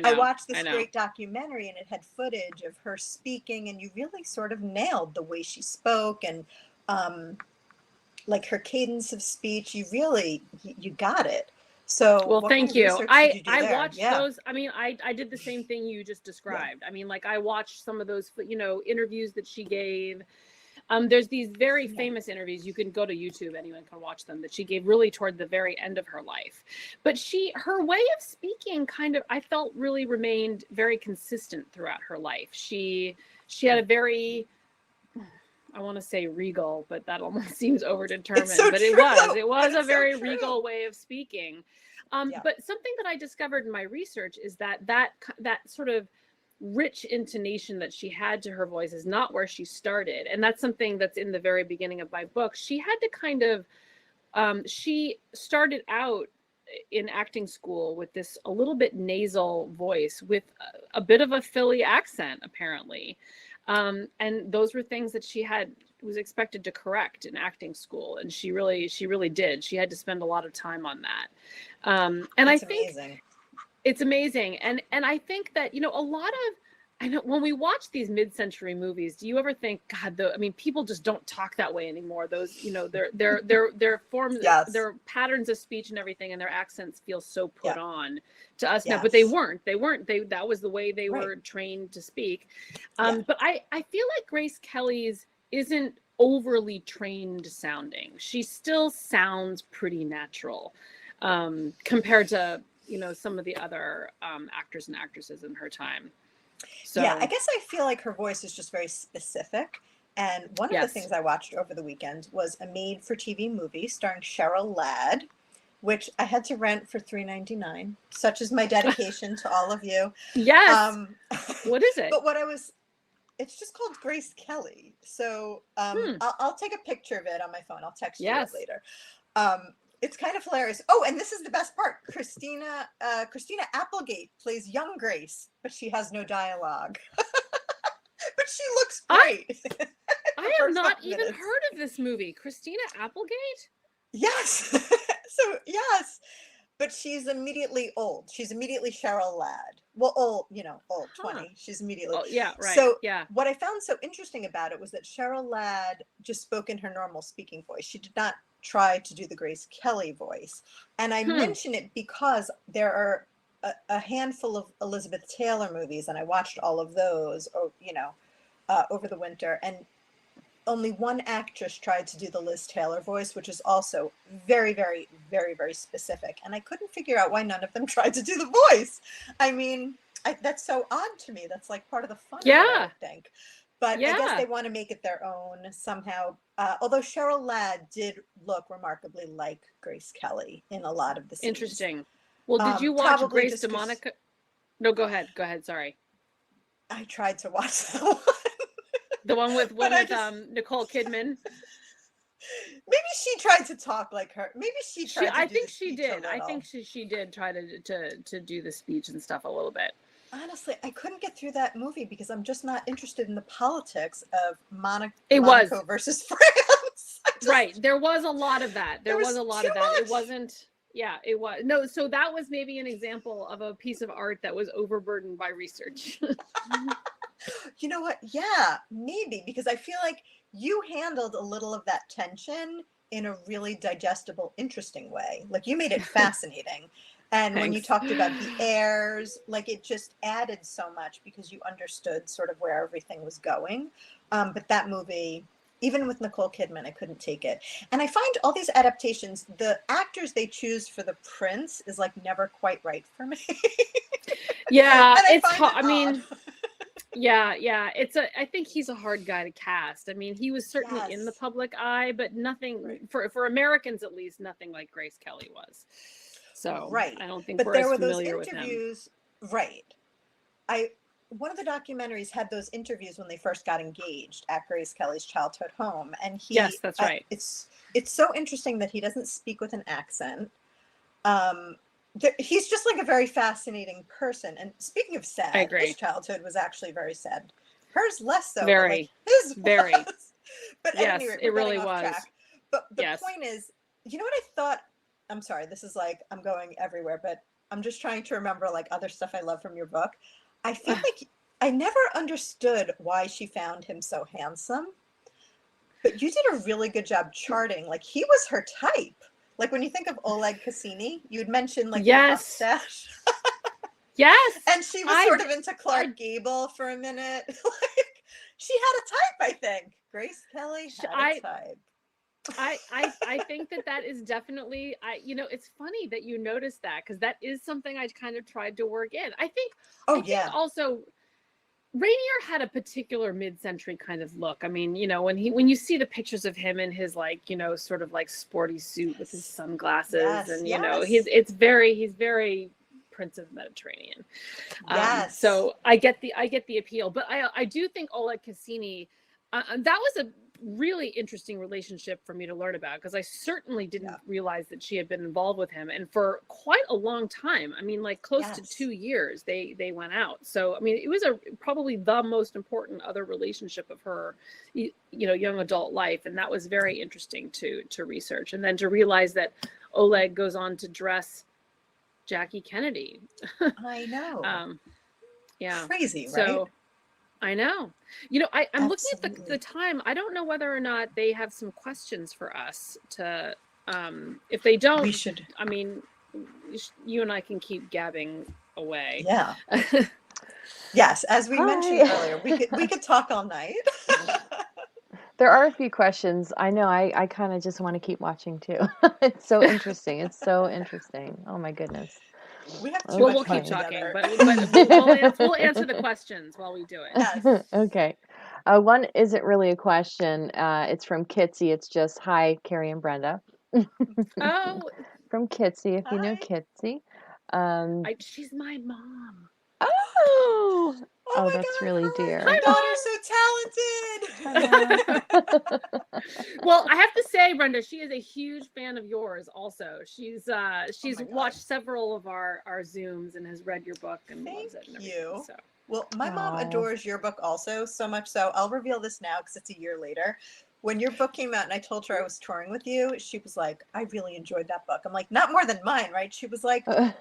I watched this great documentary, and it had footage of her speaking, and you really sort of nailed the way she spoke, and like her cadence of speech. You really, you got it. So, well, thank you. I watched those. I mean, I did the same thing you just described. I mean, I watched some of those, interviews that she gave. There's these very famous interviews. You can go to YouTube, anyone can watch them, that she gave really toward the very end of her life. But her way of speaking kind of, I felt, really remained very consistent throughout her life. She had a very, I want to say regal, but that almost seems overdetermined. It's so But true. it was a It's so very true. regal way of speaking. Yeah. But something that I discovered in my research is that sort of rich intonation that she had to her voice is not where she started, and that's something that's in the very beginning of my book. She had to kind of she started out in acting school with this a little bit nasal voice with a bit of a Philly accent, apparently. And those were things that she was expected to correct in acting school. And she really did. She had to spend a lot of time on that. And That's I think amazing. it's amazing. And I think that, a lot of, I know when we watch these mid-century movies, do you ever think, God, people just don't talk that way anymore. Those, their forms, Yes. their patterns of speech and everything, and their accents feel so put on to us now. Yes. But they weren't. That was the way they Right. were trained to speak. Yeah. But I feel like Grace Kelly's isn't overly trained sounding. She still sounds pretty natural compared to some of the other actors and actresses in her time. So yeah, I guess I feel like her voice is just very specific. And one of the Yes. things I watched over the weekend was a made-for-TV movie starring Cheryl Ladd, which I had to rent for $3.99. Such is my dedication to all of you. Yes. What is it? But it's just called Grace Kelly. So I'll take a picture of it on my phone. I'll text you it later. It's kind of hilarious. Oh, and this is the best part. Christina Applegate plays young Grace, but she has no dialogue. But she looks great. I have not even heard of this movie. Christina Applegate? Yes. So, yes. But she's immediately old. She's immediately Cheryl Ladd. Well, old, 20. She's immediately. Oh, yeah, right. So yeah. What I found so interesting about it was that Cheryl Ladd just spoke in her normal speaking voice. She did not try to do the Grace Kelly voice. And I mention it because there are a handful of Elizabeth Taylor movies, and I watched all of those, over the winter. And only one actress tried to do the Liz Taylor voice, which is also very, very, very, very specific. And I couldn't figure out why none of them tried to do the voice. I mean, that's so odd to me. That's like part of the fun of it, I would think. But I guess they want to make it their own somehow. Although Cheryl Ladd did look remarkably like Grace Kelly in a lot of the scenes. Interesting. Well, did you watch Grace DeMonica? No, go ahead. Go ahead. Sorry. I tried to watch that one. The one with Nicole Kidman. Maybe she tried to talk like her. Maybe she tried. I think she did. I think she did try to do the speech and stuff a little bit. Honestly, I couldn't get through that movie because I'm just not interested in the politics of Monaco versus France. Right. There was a lot of that. There was a lot of that. Much. It wasn't. Yeah, it was. No, so that was maybe an example of a piece of art that was overburdened by research. You know what? Yeah, maybe, because I feel like you handled a little of that tension in a really digestible, interesting way. Like you made it fascinating. And when you talked about the airs, like it just added so much because you understood sort of where everything was going. But that movie, even with Nicole Kidman, I couldn't take it. And I find all these adaptations, the actors they choose for the prince is like never quite right for me. Yeah, it's hard. I mean, yeah. I think he's a hard guy to cast. I mean, he was certainly in the public eye, but nothing for Americans, at least, nothing like Grace Kelly was. So I don't think we're as familiar with him. Right. One of the documentaries had those interviews when they first got engaged at Grace Kelly's childhood home. And yes, that's right. It's so interesting that he doesn't speak with an accent. He's just like a very fascinating person. And speaking of sad, I agree. His childhood was actually very sad. Hers less so. Very. His very. Was. But yes, anyway, it really was. Track. But the point is, you know what I thought? I'm sorry, this is like, I'm going everywhere, but I'm just trying to remember like other stuff I love from your book. I feel like I never understood why she found him so handsome, but you did a really good job charting. Like he was her type. Like when you think of Oleg Cassini, you'd mention like the mustache. Yes. And she was sort of into Clark Gable for a minute. Like she had a type, I think. Grace Kelly had a type. I think that is definitely, it's funny that you noticed that because that is something I kind of tried to work in. I think also Rainier had a particular mid-century kind of look. I mean, when you see the pictures of him in his like, sort of like sporty suit with his sunglasses, and he's very Prince of Mediterranean. Yes. So I get the appeal, but I do think Oleg Cassini, that was a really interesting relationship for me to learn about, because I certainly didn't realize that she had been involved with him, and for quite a long time. I mean, like close to 2 years they went out. So I mean, it was probably the most important other relationship of her young adult life, and that was very interesting to research, and then to realize that Oleg goes on to dress Jackie Kennedy. I know. Yeah. Crazy, right? So I know. I'm looking at the time. I don't know whether or not they have some questions for us to, if they don't, We should. I mean, you and I can keep gabbing away. Yeah. Yes, as we mentioned earlier, we could talk all night. There are a few questions. I know. I kind of just want to keep watching too. It's so interesting. It's so interesting. Oh my goodness. We have too much we'll fun keep talking, together. but we'll answer the questions while we do it. Yes. Okay. One isn't really a question. It's from Kitsy. It's just, hi, Kerri and Brenda. Oh, From Kitsy, if you know Hi. Kitsy. She's my mom. Oh, Oh my that's God, really hi. dear. Your daughter's so talented. Well, I have to say, Brenda, she is a huge fan of yours also. She's watched several of our Zooms and has read your book and loves it and everything. So. Well, my mom adores your book also, so much so. I'll reveal this now because it's a year later. When your book came out and I told her I was touring with you, she was like, I really enjoyed that book. I'm like, not more than mine, right? She was like, no,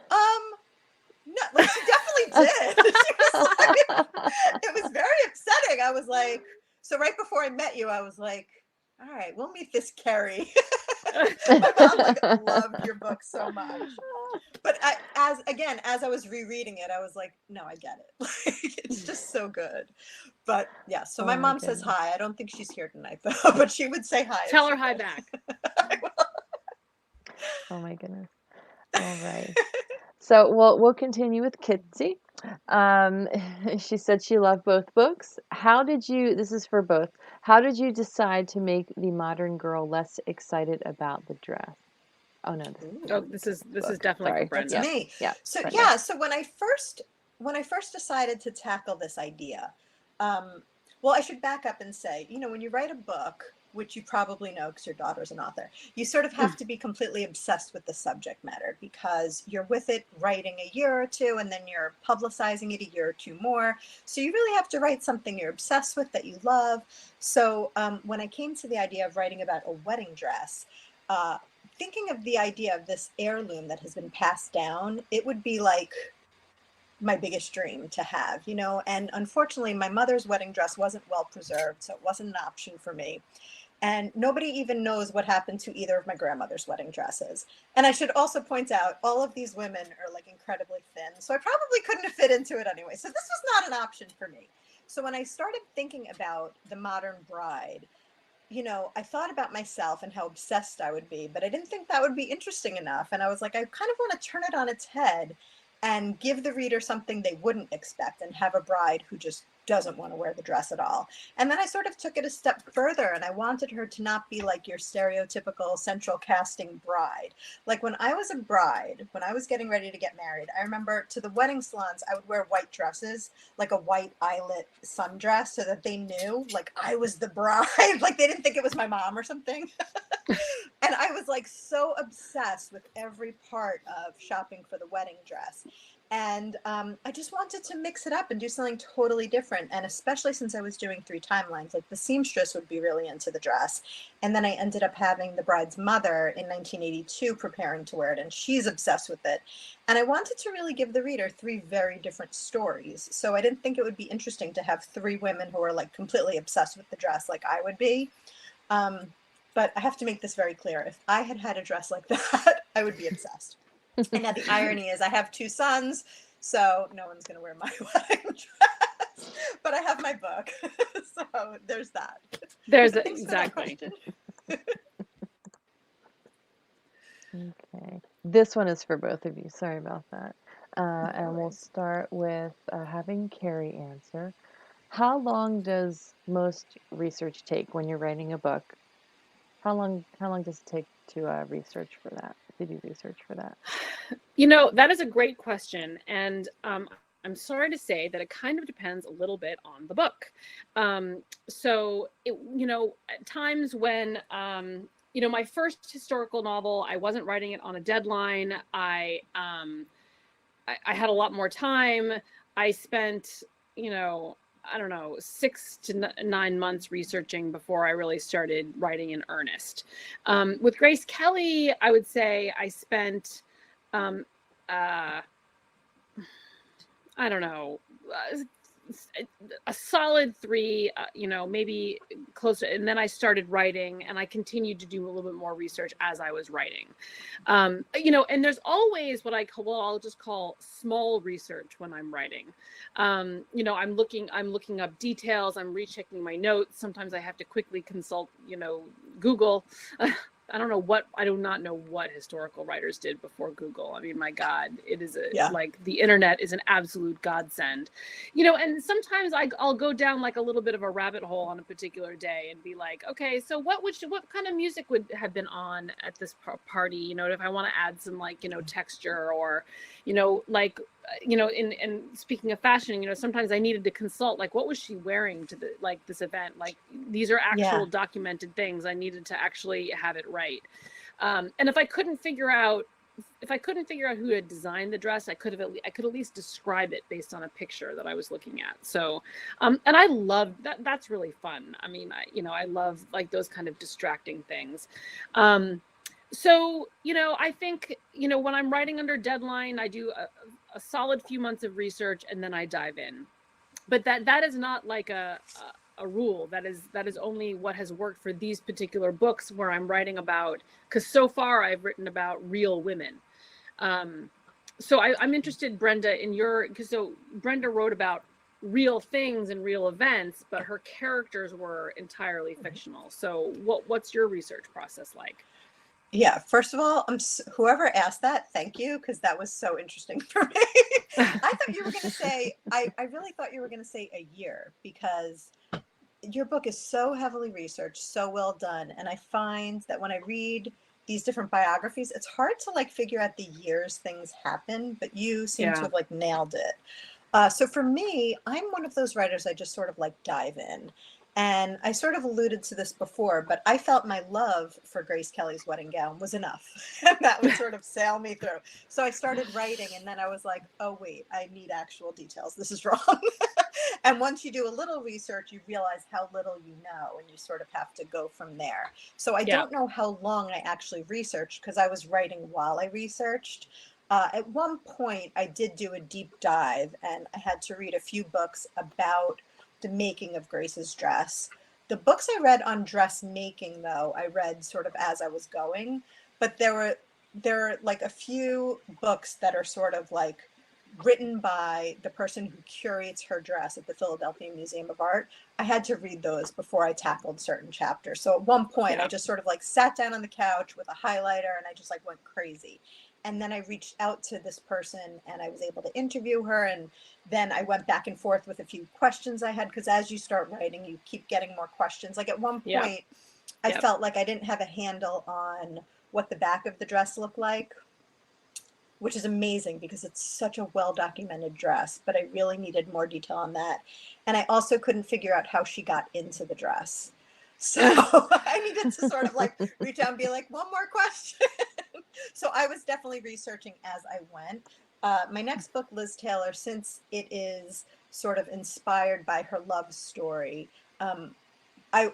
like she definitely did. She was like, it was very upsetting. I was like, so right before I met you, I was like, all right, we'll meet this Kerri. My mom loved your book so much. But as I was rereading it, I was like, no, I get it. It's just so good. But yeah, so my mom says hi. I don't think she's here tonight though, but she would say hi. Tell her hi back. Oh my goodness. All right. So we'll continue with Kitsy. She said she loved both books. This is for both, how did you decide to make the modern girl less excited about the dress? Oh no, this is definitely for Brenda. That's me. Yeah. So Brenda. so when I first decided to tackle this idea, well, I should back up and say, when you write a book, which you probably know because your daughter's an author, you sort of have to be completely obsessed with the subject matter, because you're with it writing a year or two, and then you're publicizing it a year or two more. So you really have to write something you're obsessed with, that you love. So when I came to the idea of writing about a wedding dress, thinking of the idea of this heirloom that has been passed down, it would be like my biggest dream to have, and unfortunately my mother's wedding dress wasn't well preserved, so it wasn't an option for me. And nobody even knows what happened to either of my grandmother's wedding dresses. And I should also point out, all of these women are like incredibly thin, so I probably couldn't have fit into it anyway. So this was not an option for me. So when I started thinking about the modern bride, I thought about myself and how obsessed I would be, but I didn't think that would be interesting enough. And I was like, I kind of want to turn it on its head and give the reader something they wouldn't expect, and have a bride who just doesn't want to wear the dress at all. And then I sort of took it a step further, and I wanted her to not be like your stereotypical central casting bride. Like when I was a bride, when I was getting ready to get married, I remember to the wedding salons, I would wear white dresses, like a white eyelet sundress, so that they knew like I was the bride. Like they didn't think it was my mom or something. And I was like so obsessed with every part of shopping for the wedding dress. And I just wanted to mix it up and do something totally different. And especially since I was doing 3 timelines, like the seamstress would be really into the dress. And then I ended up having the bride's mother in 1982 preparing to wear it, and she's obsessed with it. And I wanted to really give the reader 3 very different stories. So I didn't think it would be interesting to have 3 women who are like completely obsessed with the dress like I would be. But I have to make this very clear. If I had had a dress like that, I would be obsessed. And now the irony is I have 2 sons, so no one's going to wear my wedding dress. But I have my book, so there's that. Exactly. Okay. This one is for both of you. Sorry about that. And we'll start with having Kerri answer. How long does most research take when you're writing a book? How long does it take to research for that? To do research for that? That is a great question. And I'm sorry to say that it kind of depends a little bit on the book. At times when, my first historical novel, I wasn't writing it on a deadline. I had a lot more time. I spent, I don't know, 6 to 9 months researching before I really started writing in earnest. With Grace Kelly, I would say I spent, um, I don't know, a solid 3, maybe close. And then I started writing, and I continued to do a little bit more research as I was writing. And there's always what I'll just call small research when I'm writing. I'm looking up details. I'm rechecking my notes. Sometimes I have to quickly consult, Google. I do not know what historical writers did before Google. I mean, my God, it is like the internet is an absolute godsend, and sometimes I'll go down like a little bit of a rabbit hole on a particular day and be like, okay, so what kind of music would have been on at this party? If I want to add some texture or, and speaking of fashion, sometimes I needed to consult, like, what was she wearing to this event? Like, these are actual documented things. I needed to actually have it right. And if I couldn't figure out who had designed the dress, I could at least describe it based on a picture that I was looking at. So, and I love that. That's really fun. I mean, I love like those kind of distracting things. So, I think, when I'm writing under deadline, I do a solid few months of research and then I dive in. But that is not like a rule. That is only what has worked for these particular books where I'm writing about, because so far I've written about real women. So I'm interested, Brenda, because Brenda wrote about real things and real events, but her characters were entirely fictional. So what's your research process like? Yeah, first of all, whoever asked that, thank you, because that was so interesting for me. I thought you were going to say, I really thought you were going to say a year, because your book is so heavily researched, so well done. And I find that when I read these different biographies, it's hard to like figure out the years things happen, but you seem to have like nailed it. So for me, I'm one of those writers, I just sort of like dive in. And I sort of alluded to this before, but I felt my love for Grace Kelly's wedding gown was enough. And that would sort of sail me through. So I started writing, and then I was like, oh, wait, I need actual details. This is wrong. And once you do a little research, you realize how little you know, and you sort of have to go from there. So I don't know how long I actually researched, because I was writing while I researched. At one point, I did do a deep dive, and I had to read a few books about the making of Grace's dress. The books I read on dressmaking, though, I read sort of as I was going, but there are like a few books that are sort of like written by the person who curates her dress at the Philadelphia Museum of Art. I had to read those before I tackled certain chapters. So at one point, I just sort of like sat down on the couch with a highlighter, and I just like went crazy. And then I reached out to this person, and I was able to interview her. And then I went back and forth with a few questions I had, because as you start writing, you keep getting more questions. Like at one point, I felt like I didn't have a handle on what the back of the dress looked like, which is amazing because it's such a well-documented dress, but I really needed more detail on that. And I also couldn't figure out how she got into the dress. So I needed to sort of like reach out and be like, one more question. So I was definitely researching as I went. My next book, Liz Taylor, since it is sort of inspired by her love story, I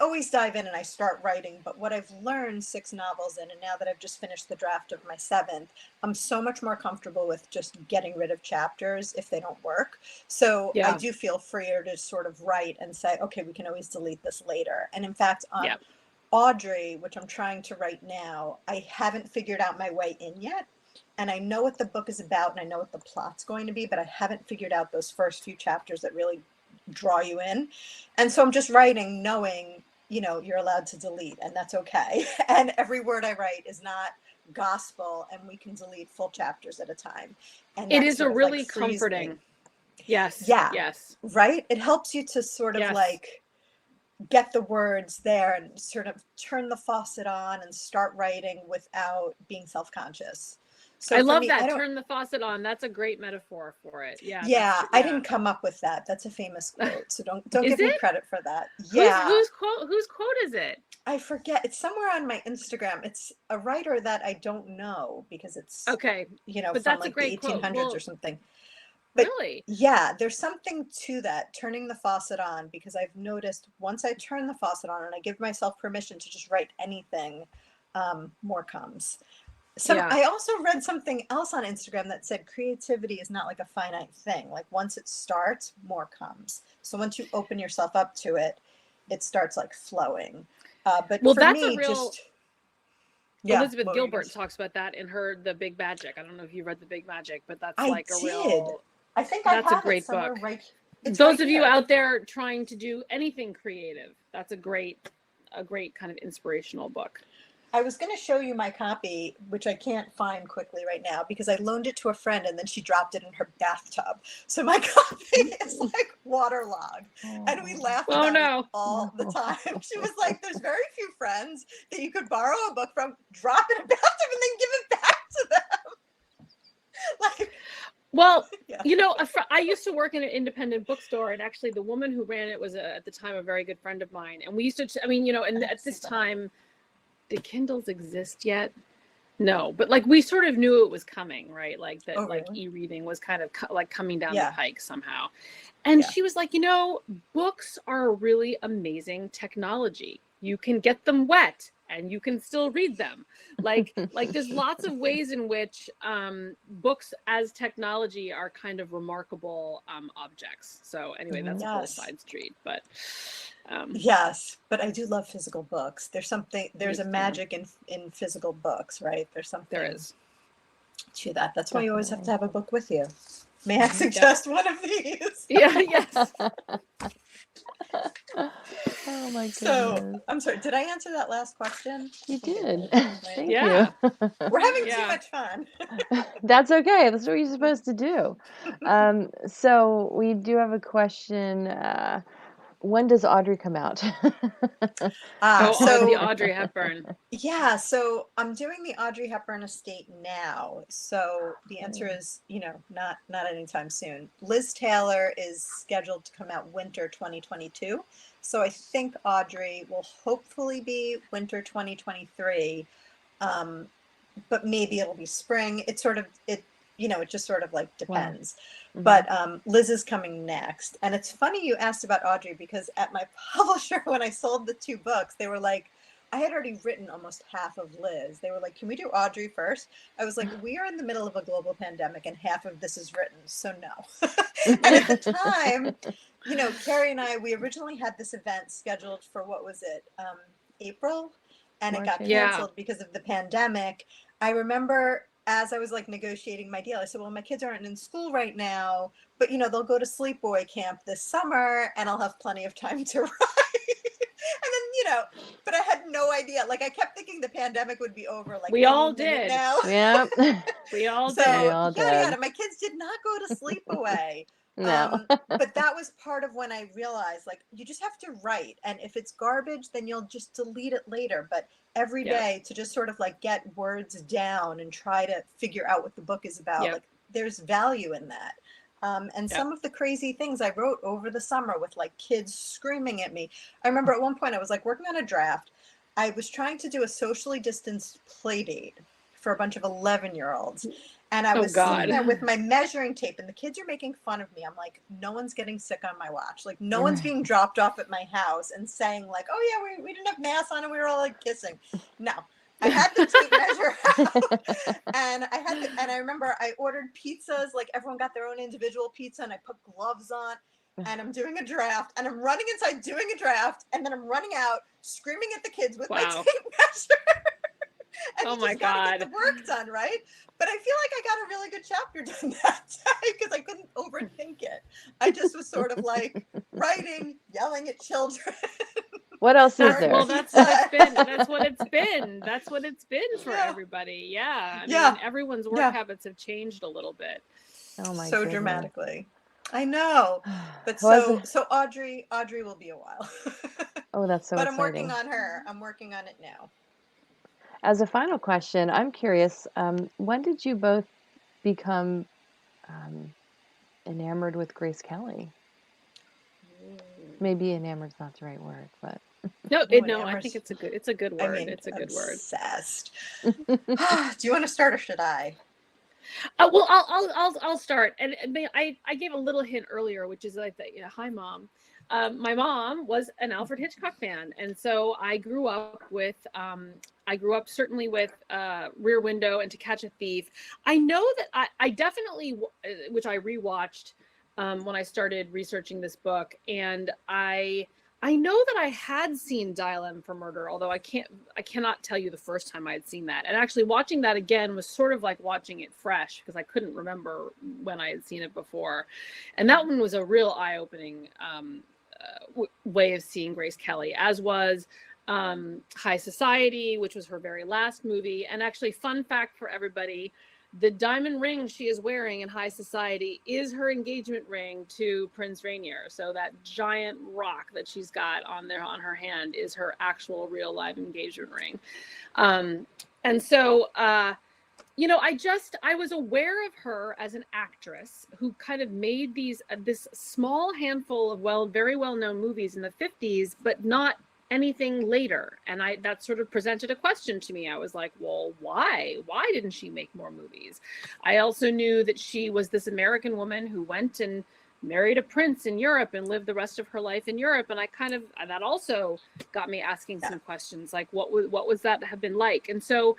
always dive in and I start writing, but what I've learned 6 novels in, and now that I've just finished the draft of my 7th, I'm so much more comfortable with just getting rid of chapters if they don't work. So I do feel freer to sort of write and say, okay, we can always delete this later. And in fact, on Audrey, which I'm trying to write now, I haven't figured out my way in yet. And I know what the book is about and I know what the plot's going to be, but I haven't figured out those first few chapters that really draw you in. And so I'm just writing knowing, you're allowed to delete, and that's okay. And every word I write is not gospel, and we can delete full chapters at a time. And it is a really comforting. Yes. Yeah. Yes. Right? It helps you to sort of Yes. like get the words there and sort of turn the faucet on and start writing without being self-conscious. So I for love me, that. Turn the faucet on. That's a great metaphor for it. Yeah. yeah, That's, I didn't come up with that. That's a famous quote. So don't Is give me it? credit for that. Yeah. Whose quote is it? I forget. It's somewhere on my Instagram. It's a writer that I don't know because it's, Okay. But from that's a like the great quote. 1800s Well, or something. But really? yeah, there's something to that, turning the faucet on, because I've noticed once I turn the faucet on and I give myself permission to just write anything, more comes. Yeah. I also read something else on Instagram that said creativity is not like a finite thing. Like once it starts, more comes. So once you open yourself up to it, it starts like flowing. But Well, for that's a me, real. just yeah. Elizabeth What were you gonna Gilbert say? talks about that in her The Big Magic. I don't know if you read The Big Magic, but that's I like a did. real. I think I That's a have it great somewhere book. right. It's Those right of you here. out there trying to do anything creative, that's a great kind of inspirational book. I was going to show you my copy, which I can't find quickly right now because I loaned it to a friend and then she dropped it in her bathtub. So my copy is like waterlogged. And we laugh Oh, about no. it all the time. She was like, there's very few friends that you could borrow a book from, drop it in a bathtub, and then give it back to them. Like, Well, yeah. I used to work in an independent bookstore, and actually the woman who ran it was at the time a very good friend of mine. And we used to, and at this time, did Kindles exist yet? No, but like we sort of knew it was coming, right? Like that, Oh, like really? e-reading was kind of like coming down Yeah. the pike somehow. And Yeah. she was like, books are a really amazing technology. You can get them wet and you can still read them. Like there's lots of ways in which books as technology are kind of remarkable objects. So anyway, that's a whole Yes. side street, but yes, but I do love physical books. There's a too. magic in physical books, right? There's something There is. to that. That's why you always have to Definitely. have a book with you. May I suggest one of these? Yeah, yes. Oh my goodness. So I'm sorry, did I answer that last question? You did. Thank Yeah. you. We're having too Yeah. much fun. That's okay. That's what you're supposed to do. So we do have a question. When does Audrey come out? The So Audrey Hepburn. yeah, so I'm doing the Audrey Hepburn estate now. So the answer is, not anytime soon. Liz Taylor is scheduled to come out winter 2022. So I think Audrey will hopefully be winter 2023. But maybe it'll be spring. It just sort of like depends. Wow. But Liz is coming next. And it's funny you asked about Audrey because at my publisher, when I sold the 2 books, they were like, I had already written almost half of Liz. They were like, can we do Audrey first? I was like, we are in the middle of a global pandemic and half of this is written, so no. And at the time, Kerri and I, we originally had this event scheduled for, what was it, April? And it got canceled because of the pandemic. I remember as I was like negotiating my deal, I said, well, my kids aren't in school right now, but they'll go to sleepaway camp this summer and I'll have plenty of time to write. And then, but I had no idea. Like I kept thinking the pandemic would be over. Like we all did. Now. Yep. We all did. Yada. My kids did not go to sleepaway. No. But that was part of when I realized, like, you just have to write. And if it's garbage, then you'll just delete it later. But every day to just sort of like get words down and try to figure out what the book is about. Like there's value in that. And some of the crazy things I wrote over the summer with like kids screaming at me. I remember at one point I was like working on a draft. I was trying to do a socially distanced play date for a bunch of 11-year-olds. And I was sitting there with my measuring tape and the kids are making fun of me. I'm like, no one's getting sick on my watch. Like no one's being dropped off at my house and saying like, oh yeah, we didn't have masks on and we were all like kissing. No. I had the tape measure out and I remember I ordered pizzas, like everyone got their own individual pizza and I put gloves on and I'm doing a draft and I'm running inside doing a draft and then I'm running out screaming at the kids with my tape measure. And oh my God. Get the work done, right? But I feel like I got a really good chapter done that day because I couldn't overthink it. I just was sort of like writing, yelling at children. What else is there? Well, that's what it's been. That's what it's been. That's what it's been for everybody. Yeah. I mean, everyone's work habits have changed a little bit. Oh my So goodness. dramatically. I know. But Was so Audrey will be a while. Oh, that's so But I'm working exciting. on her. I'm working on it now. As a final question, I'm curious, when did you both become um, enamored with Grace Kelly? Maybe enamored's not the right word, but No, Oh, no, I think enamours. it's a good I word. mean, It's a good word. obsessed. Do you want to start or should I? Well, I'll start. And I gave a little hint earlier, which is like, hi mom. My mom was an Alfred Hitchcock fan, and so I grew up certainly with Rear Window and To Catch a Thief. I know that I definitely, which I rewatched when I started researching this book, and I know that I had seen Dial M for Murder, although I cannot tell you the first time I had seen that. And actually watching that again was sort of like watching it fresh because I couldn't remember when I had seen it before. And that one was a real eye-opening way of seeing Grace Kelly, as was High Society, which was her very last movie. And actually, fun fact for everybody, the diamond ring she is wearing in High Society is her engagement ring to Prince Rainier. So that giant rock that she's got on her hand is her actual real live engagement ring. And so, I was aware of her as an actress who kind of made this small handful of very well-known movies in the 50s, but not anything later. And that sort of presented a question to me. I was like, well, why didn't she make more movies? I also knew that she was this American woman who went and married a prince in Europe and lived the rest of her life in Europe. And that also got me asking some questions, like what was that have been like? And so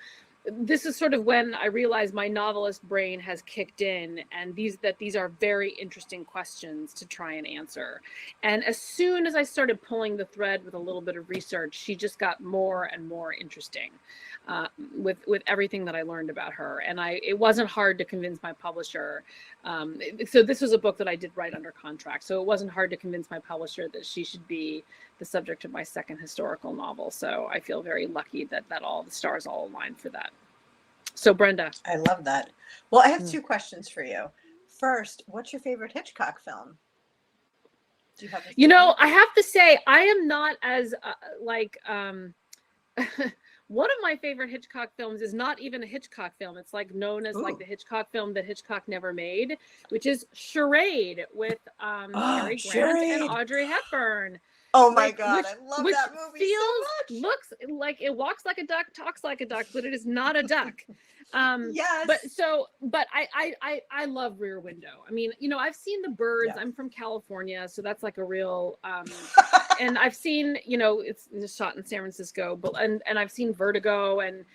this is sort of when I realized my novelist brain has kicked in, and these are very interesting questions to try and answer. And as soon as I started pulling the thread with a little bit of research, she just got more and more interesting with everything that I learned about her. And it wasn't hard to convince my publisher. So this was a book that I did write under contract. So it wasn't hard to convince my publisher that she should be the subject of my second historical novel. So I feel very lucky that all the stars all aligned for that. So Brenda. I love that. Well, I have two questions for you. First, what's your favorite Hitchcock film? Do you have a favorite? I have to say, I am not as one of my favorite Hitchcock films is not even a Hitchcock film. It's like known as like the Hitchcock film that Hitchcock never made, which is Charade with Cary Grant and Audrey Hepburn. Oh my God, I love that movie so much. Looks like it walks like a duck, talks like a duck, but it is not a duck. Yes. But I love Rear Window. I mean, I've seen The Birds. Yeah. I'm from California, so that's like a real and I've seen, it's shot in San Francisco, but and I've seen Vertigo and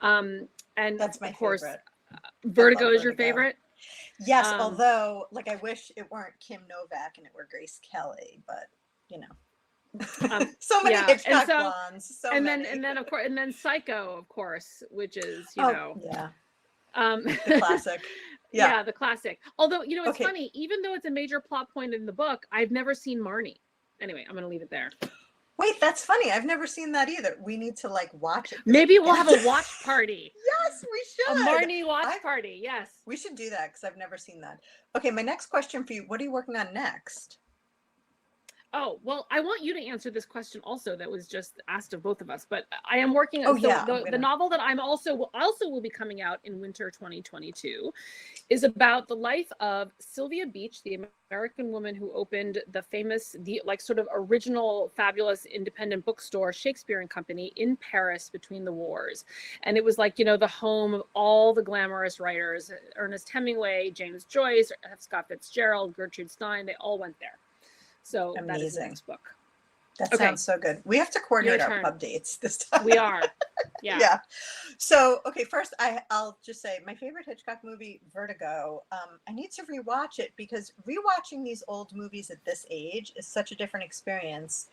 that's my of course favorite. Vertigo is your favorite? Yes, although like I wish it weren't Kim Novak and it were Grace Kelly, but so many Hitchcock blondes. And then of course, and then Psycho, of course, which is the classic. Yeah, the classic. Although it's funny, even though it's a major plot point in the book, I've never seen Marnie. Anyway, I'm gonna leave it there. Wait, that's funny. I've never seen that either. We need to watch it. Maybe we'll have a watch party. Yes, we should. A Marnie watch party. Yes, we should do that because I've never seen that. Okay, my next question for you: what are you working on next? Oh, well, I want you to answer this question also that was just asked of both of us, but I am working on the novel that I'm also will be coming out in winter 2022 is about the life of Sylvia Beach, the American woman who opened the famous, sort of original fabulous independent bookstore, Shakespeare and Company in Paris between the wars. And it was the home of all the glamorous writers, Ernest Hemingway, James Joyce, Scott Fitzgerald, Gertrude Stein, they all went there. So amazing. That is the next book. That sounds so good. We have to coordinate our pub dates this time. We are. Yeah. Yeah. So, okay, first I'll just say my favorite Hitchcock movie, Vertigo. I need to rewatch it because rewatching these old movies at this age is such a different experience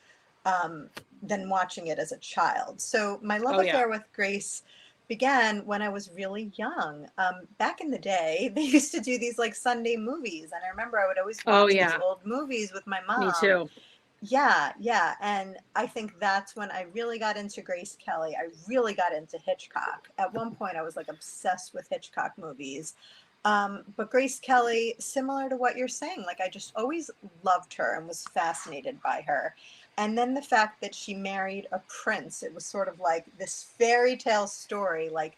than watching it as a child. So my love affair with Grace began when I was really young. Back in the day, they used to do these Sunday movies. And I remember I would always watch these old movies with my mom. Me too. Yeah. And I think that's when I really got into Grace Kelly. I really got into Hitchcock. At one point, I was obsessed with Hitchcock movies. But Grace Kelly, similar to what you're saying, like I just always loved her and was fascinated by her. And then the fact that she married a prince, it was sort of like this fairy tale story, like,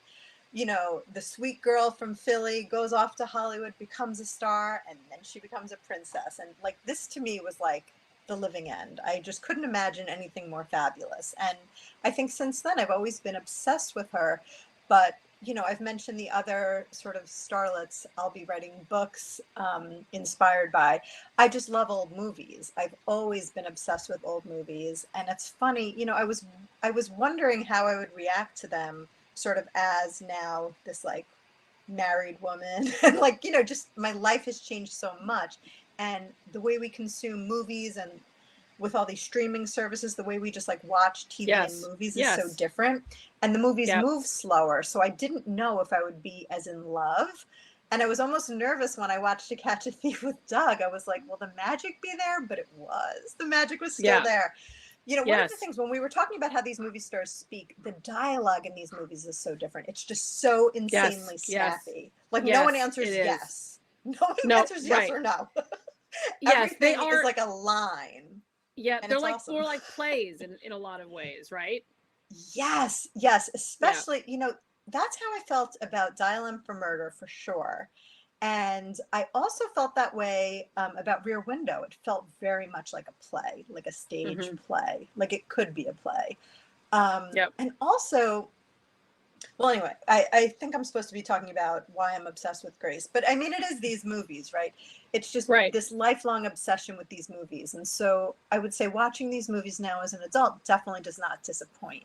you know, the sweet girl from Philly goes off to Hollywood, becomes a star, and then she becomes a princess. And like this to me was like the living end. I just couldn't imagine anything more fabulous. And I think since then I've always been obsessed with her. But you know, I've mentioned the other sort of starlets I'll be writing books inspired by. I just love old movies. I've always been obsessed with old movies. And it's funny, you know, I was wondering how I would react to them sort of as now this like married woman. And like, you know, just my life has changed so much. And the way we consume movies and with all these streaming services, the way we just like watch TV and movies is so different. And the movies move slower. So I didn't know if I would be as in love. And I was almost nervous when I watched To Catch a Thief with Doug. I was like, will the magic be there? But it was. The magic was still there. You know, one of the things when we were talking about how these movie stars speak, the dialogue in these movies is so different. It's just so insanely snappy. Like no one answers yes. No one answers yes or no. Everything is like a line. Yeah, and they're like awesome. more like plays in a lot of ways, right? Yes, especially, you know, that's how I felt about Dial M for Murder for sure. And I also felt that way about Rear Window. It felt very much like a play, like a stage play, like it could be a play. And also, well, anyway, I think I'm supposed to be talking about why I'm obsessed with Grace, but I mean, it is these movies, right? It's just this lifelong obsession with these movies. And so I would say watching these movies now as an adult definitely does not disappoint.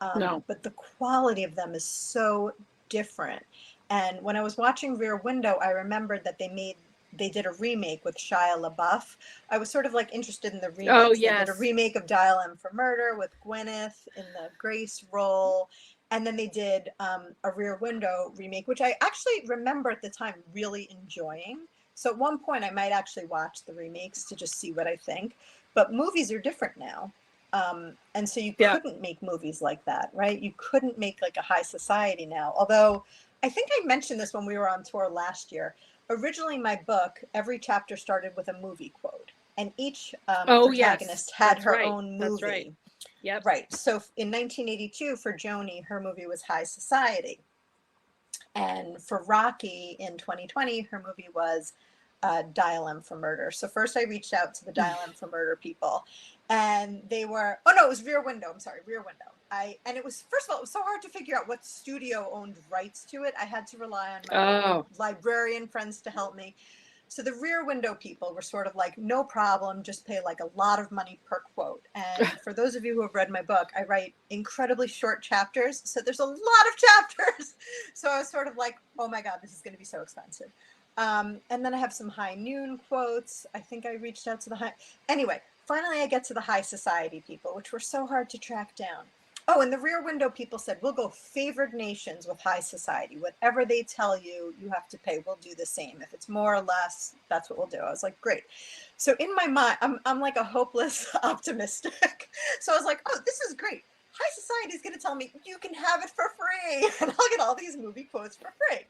But the quality of them is so different. And when I was watching Rear Window, I remembered that they did a remake with Shia LaBeouf. I was sort of like interested in the remake. Oh, yes. They did a remake of Dial M for Murder with Gwyneth in the Grace role. And then they did a Rear Window remake, which I actually remember at the time really enjoying. So at one point I might actually watch the remakes to just see what I think. But movies are different now. And so you couldn't make movies like that, right? You couldn't make like a High Society now. Although I think I mentioned this when we were on tour last year. Originally, my book, every chapter started with a movie quote. And each protagonist had her own movie. That's right. Yep. Right. So in 1982, for Joni, her movie was High Society. And for Rocky in 2020, her movie was Dial M for Murder. So first I reached out to the Dial M for Murder people. And they were, oh no, it was Rear Window. I'm sorry, Rear Window. And it was, first of all, it was so hard to figure out what studio owned rights to it. I had to rely on my librarian friends to help me. So the Rear Window people were sort of like, no problem, just pay like a lot of money per quote. And for those of you who have read my book, I write incredibly short chapters. So there's a lot of chapters. So I was sort of like, oh my God, this is going to be so expensive. And then I have some High Noon quotes. I think I reached out to anyway, finally I get to the High Society people, which were so hard to track down. Oh, and the Rear Window people said, we'll go favored nations with High Society. Whatever they tell you, you have to pay. We'll do the same. If it's more or less, that's what we'll do. I was like, great. So in my mind, I'm like a hopeless optimistic. So I was like, oh, this is great. High Society is going to tell me you can have it for free. And I'll get all these movie quotes for free.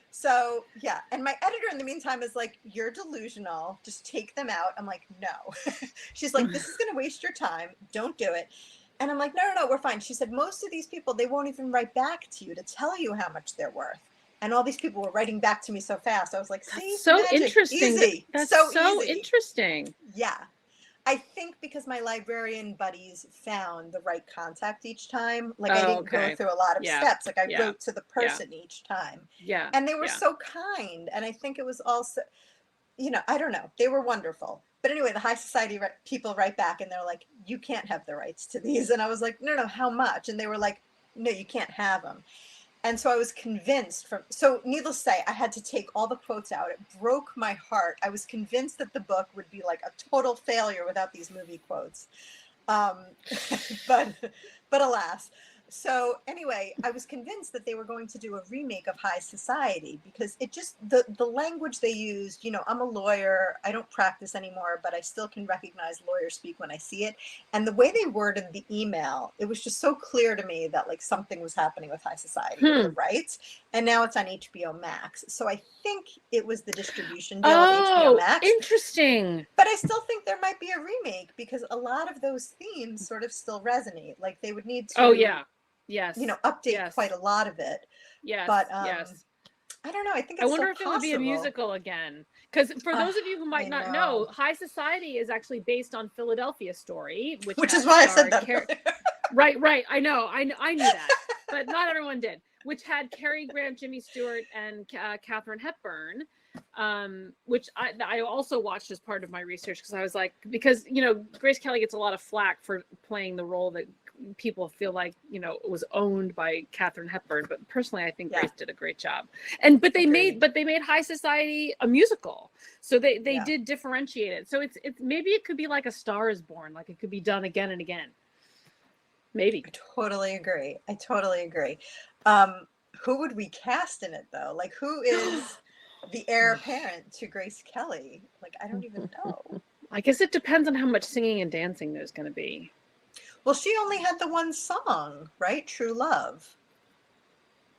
So yeah, and my editor in the meantime is like, you're delusional. Just take them out. I'm like, no. She's like, this is going to waste your time. Don't do it. And I'm like, no, we're fine. She said, most of these people, they won't even write back to you to tell you how much they're worth. And all these people were writing back to me so fast. I was like, see, that's so magic. Interesting. Easy. That's so easy. Interesting. Yeah. I think because my librarian buddies found the right contact each time. Like I didn't go through a lot of steps. Like I wrote to the person each time. Yeah. And they were so kind. And I think it was also, you know, I don't know. They were wonderful. But anyway, the High Society people write back and they're like, you can't have the rights to these. And I was like, no, how much? And they were like, no, you can't have them. And so I was convinced so needless to say, I had to take all the quotes out. It broke my heart. I was convinced that the book would be like a total failure without these movie quotes. But alas. So anyway, I was convinced that they were going to do a remake of High Society because it just the language they used, you know, I'm a lawyer, I don't practice anymore, but I still can recognize lawyer speak when I see it. And the way they worded the email, it was just so clear to me that like something was happening with High Society with the rights. And now it's on HBO Max. So I think it was the distribution deal with HBO Max. Interesting. But I still think there might be a remake because a lot of those themes sort of still resonate. Like they would need to Yes. you know, update quite a lot of it. Yes. But yes. I don't know. I think it's I wonder so if it would be a musical again. Because for those of you who might not know, High Society is actually based on Philadelphia Story, which is why I said that. Right. I know. I knew that, but not everyone did. Which had Cary Grant, Jimmy Stewart, and Katharine Hepburn. Which I also watched as part of my research because I was like, because you know Grace Kelly gets a lot of flack for playing the role that people feel like you know was owned by Katharine Hepburn, but personally I think Grace did a great job. And but they made High Society a musical, so they did differentiate it. So it's maybe it could be like A Star Is Born, like it could be done again and again. Maybe. I totally agree. Who would we cast in it though? Like who is the heir apparent to Grace Kelly? Like I don't even know. I guess it depends on how much singing and dancing there's going to be. Well, she only had the one song, right? True Love.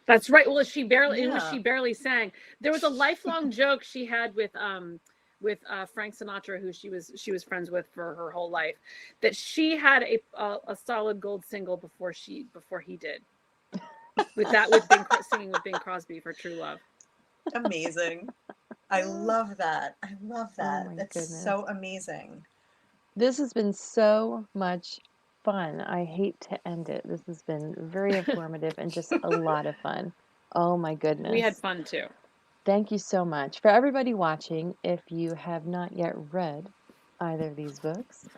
That's right. Well, she barely sang. There was a lifelong joke she had with Frank Sinatra, who she was friends with for her whole life, that she had a solid gold single before he did. With singing with Bing Crosby for True Love. Amazing. I love that. Oh That's goodness. so amazing. This has been so much fun. I hate to end it. This has been very informative and just a lot of fun. Oh my goodness. We had fun too. Thank you so much. For everybody watching, if you have not yet read either of these books,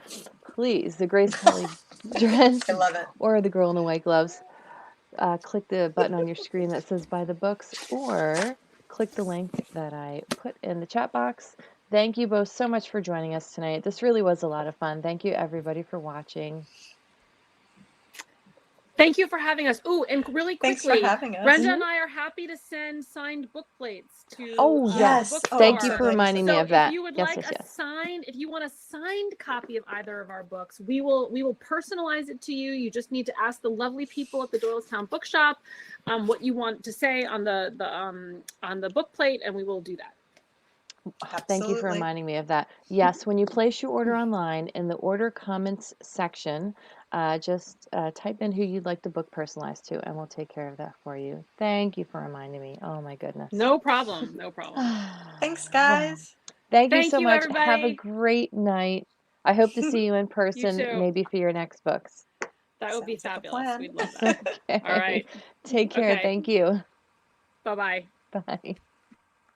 please, The Grace Kelly Dress I love it. or The Girl in the White Gloves, click the button on your screen that says buy the books or click the link that I put in the chat box. Thank you both so much for joining us tonight. This really was a lot of fun. Thank you everybody for watching. Thank you for having us. Oh, and really quickly, thanks for having us. Brenda and I are happy to send signed book plates to. Oh yes, the thank you for reminding me of that. If you would like if you want a signed copy of either of our books, we will personalize it to you. You just need to ask the lovely people at the Doylestown Bookshop what you want to say on the book plate, and we will do that. Absolutely. Thank you for reminding me of that. Yes, when you place your order online, in the order comments section, just type in who you'd like the book personalized to, and we'll take care of that for you. Thank you for reminding me. Oh my goodness. No problem. Thanks, guys. Wow. Thank you so much. Everybody. Have a great night. I hope to see you in person, maybe for your next books. That would be fabulous. We'd love that. Okay. All right. Take care. Okay. Thank you. Bye-bye. Bye.